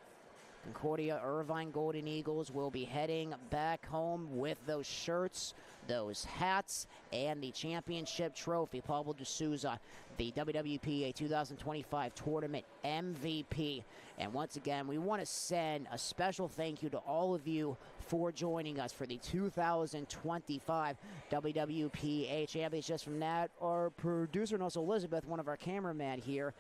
Speaker 1: Concordia Irvine Golden Eagles will be heading back home with those shirts, those hats, and the championship trophy. Pablo D'Souza, the WWPA 2025 tournament MVP. And once again, we want to send a special thank you to all of you for joining us for the 2025 WWPA champions. Just from that, our producer and also Elizabeth, one of our cameramen here,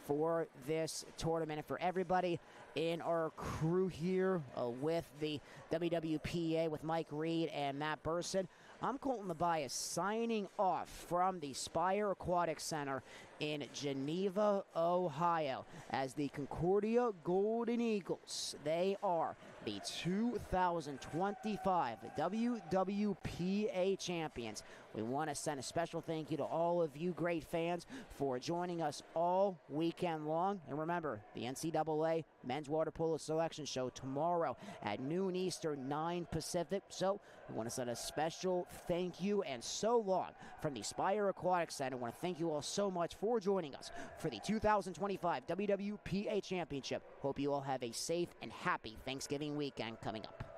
Speaker 1: for this tournament, and for everybody in our crew here with the WWPA, with Mike Reed and Matt Burson. I'm Colton Tobias, signing off from the SPIRE Aquatic Center in Geneva, Ohio, as the Concordia Golden Eagles, they are the 2025 WWPA champions. We want to send a special thank you to all of you great fans for joining us all weekend long. And remember, the NCAA Men's Water Polo Selection Show tomorrow at noon Eastern, 9 Pacific. So we want to send a special thank you and so long from the SPIRE Aquatic Center. I want to thank you all so much for joining us for the 2025 WWPA Championship. Hope you all have a safe and happy Thanksgiving weekend coming up.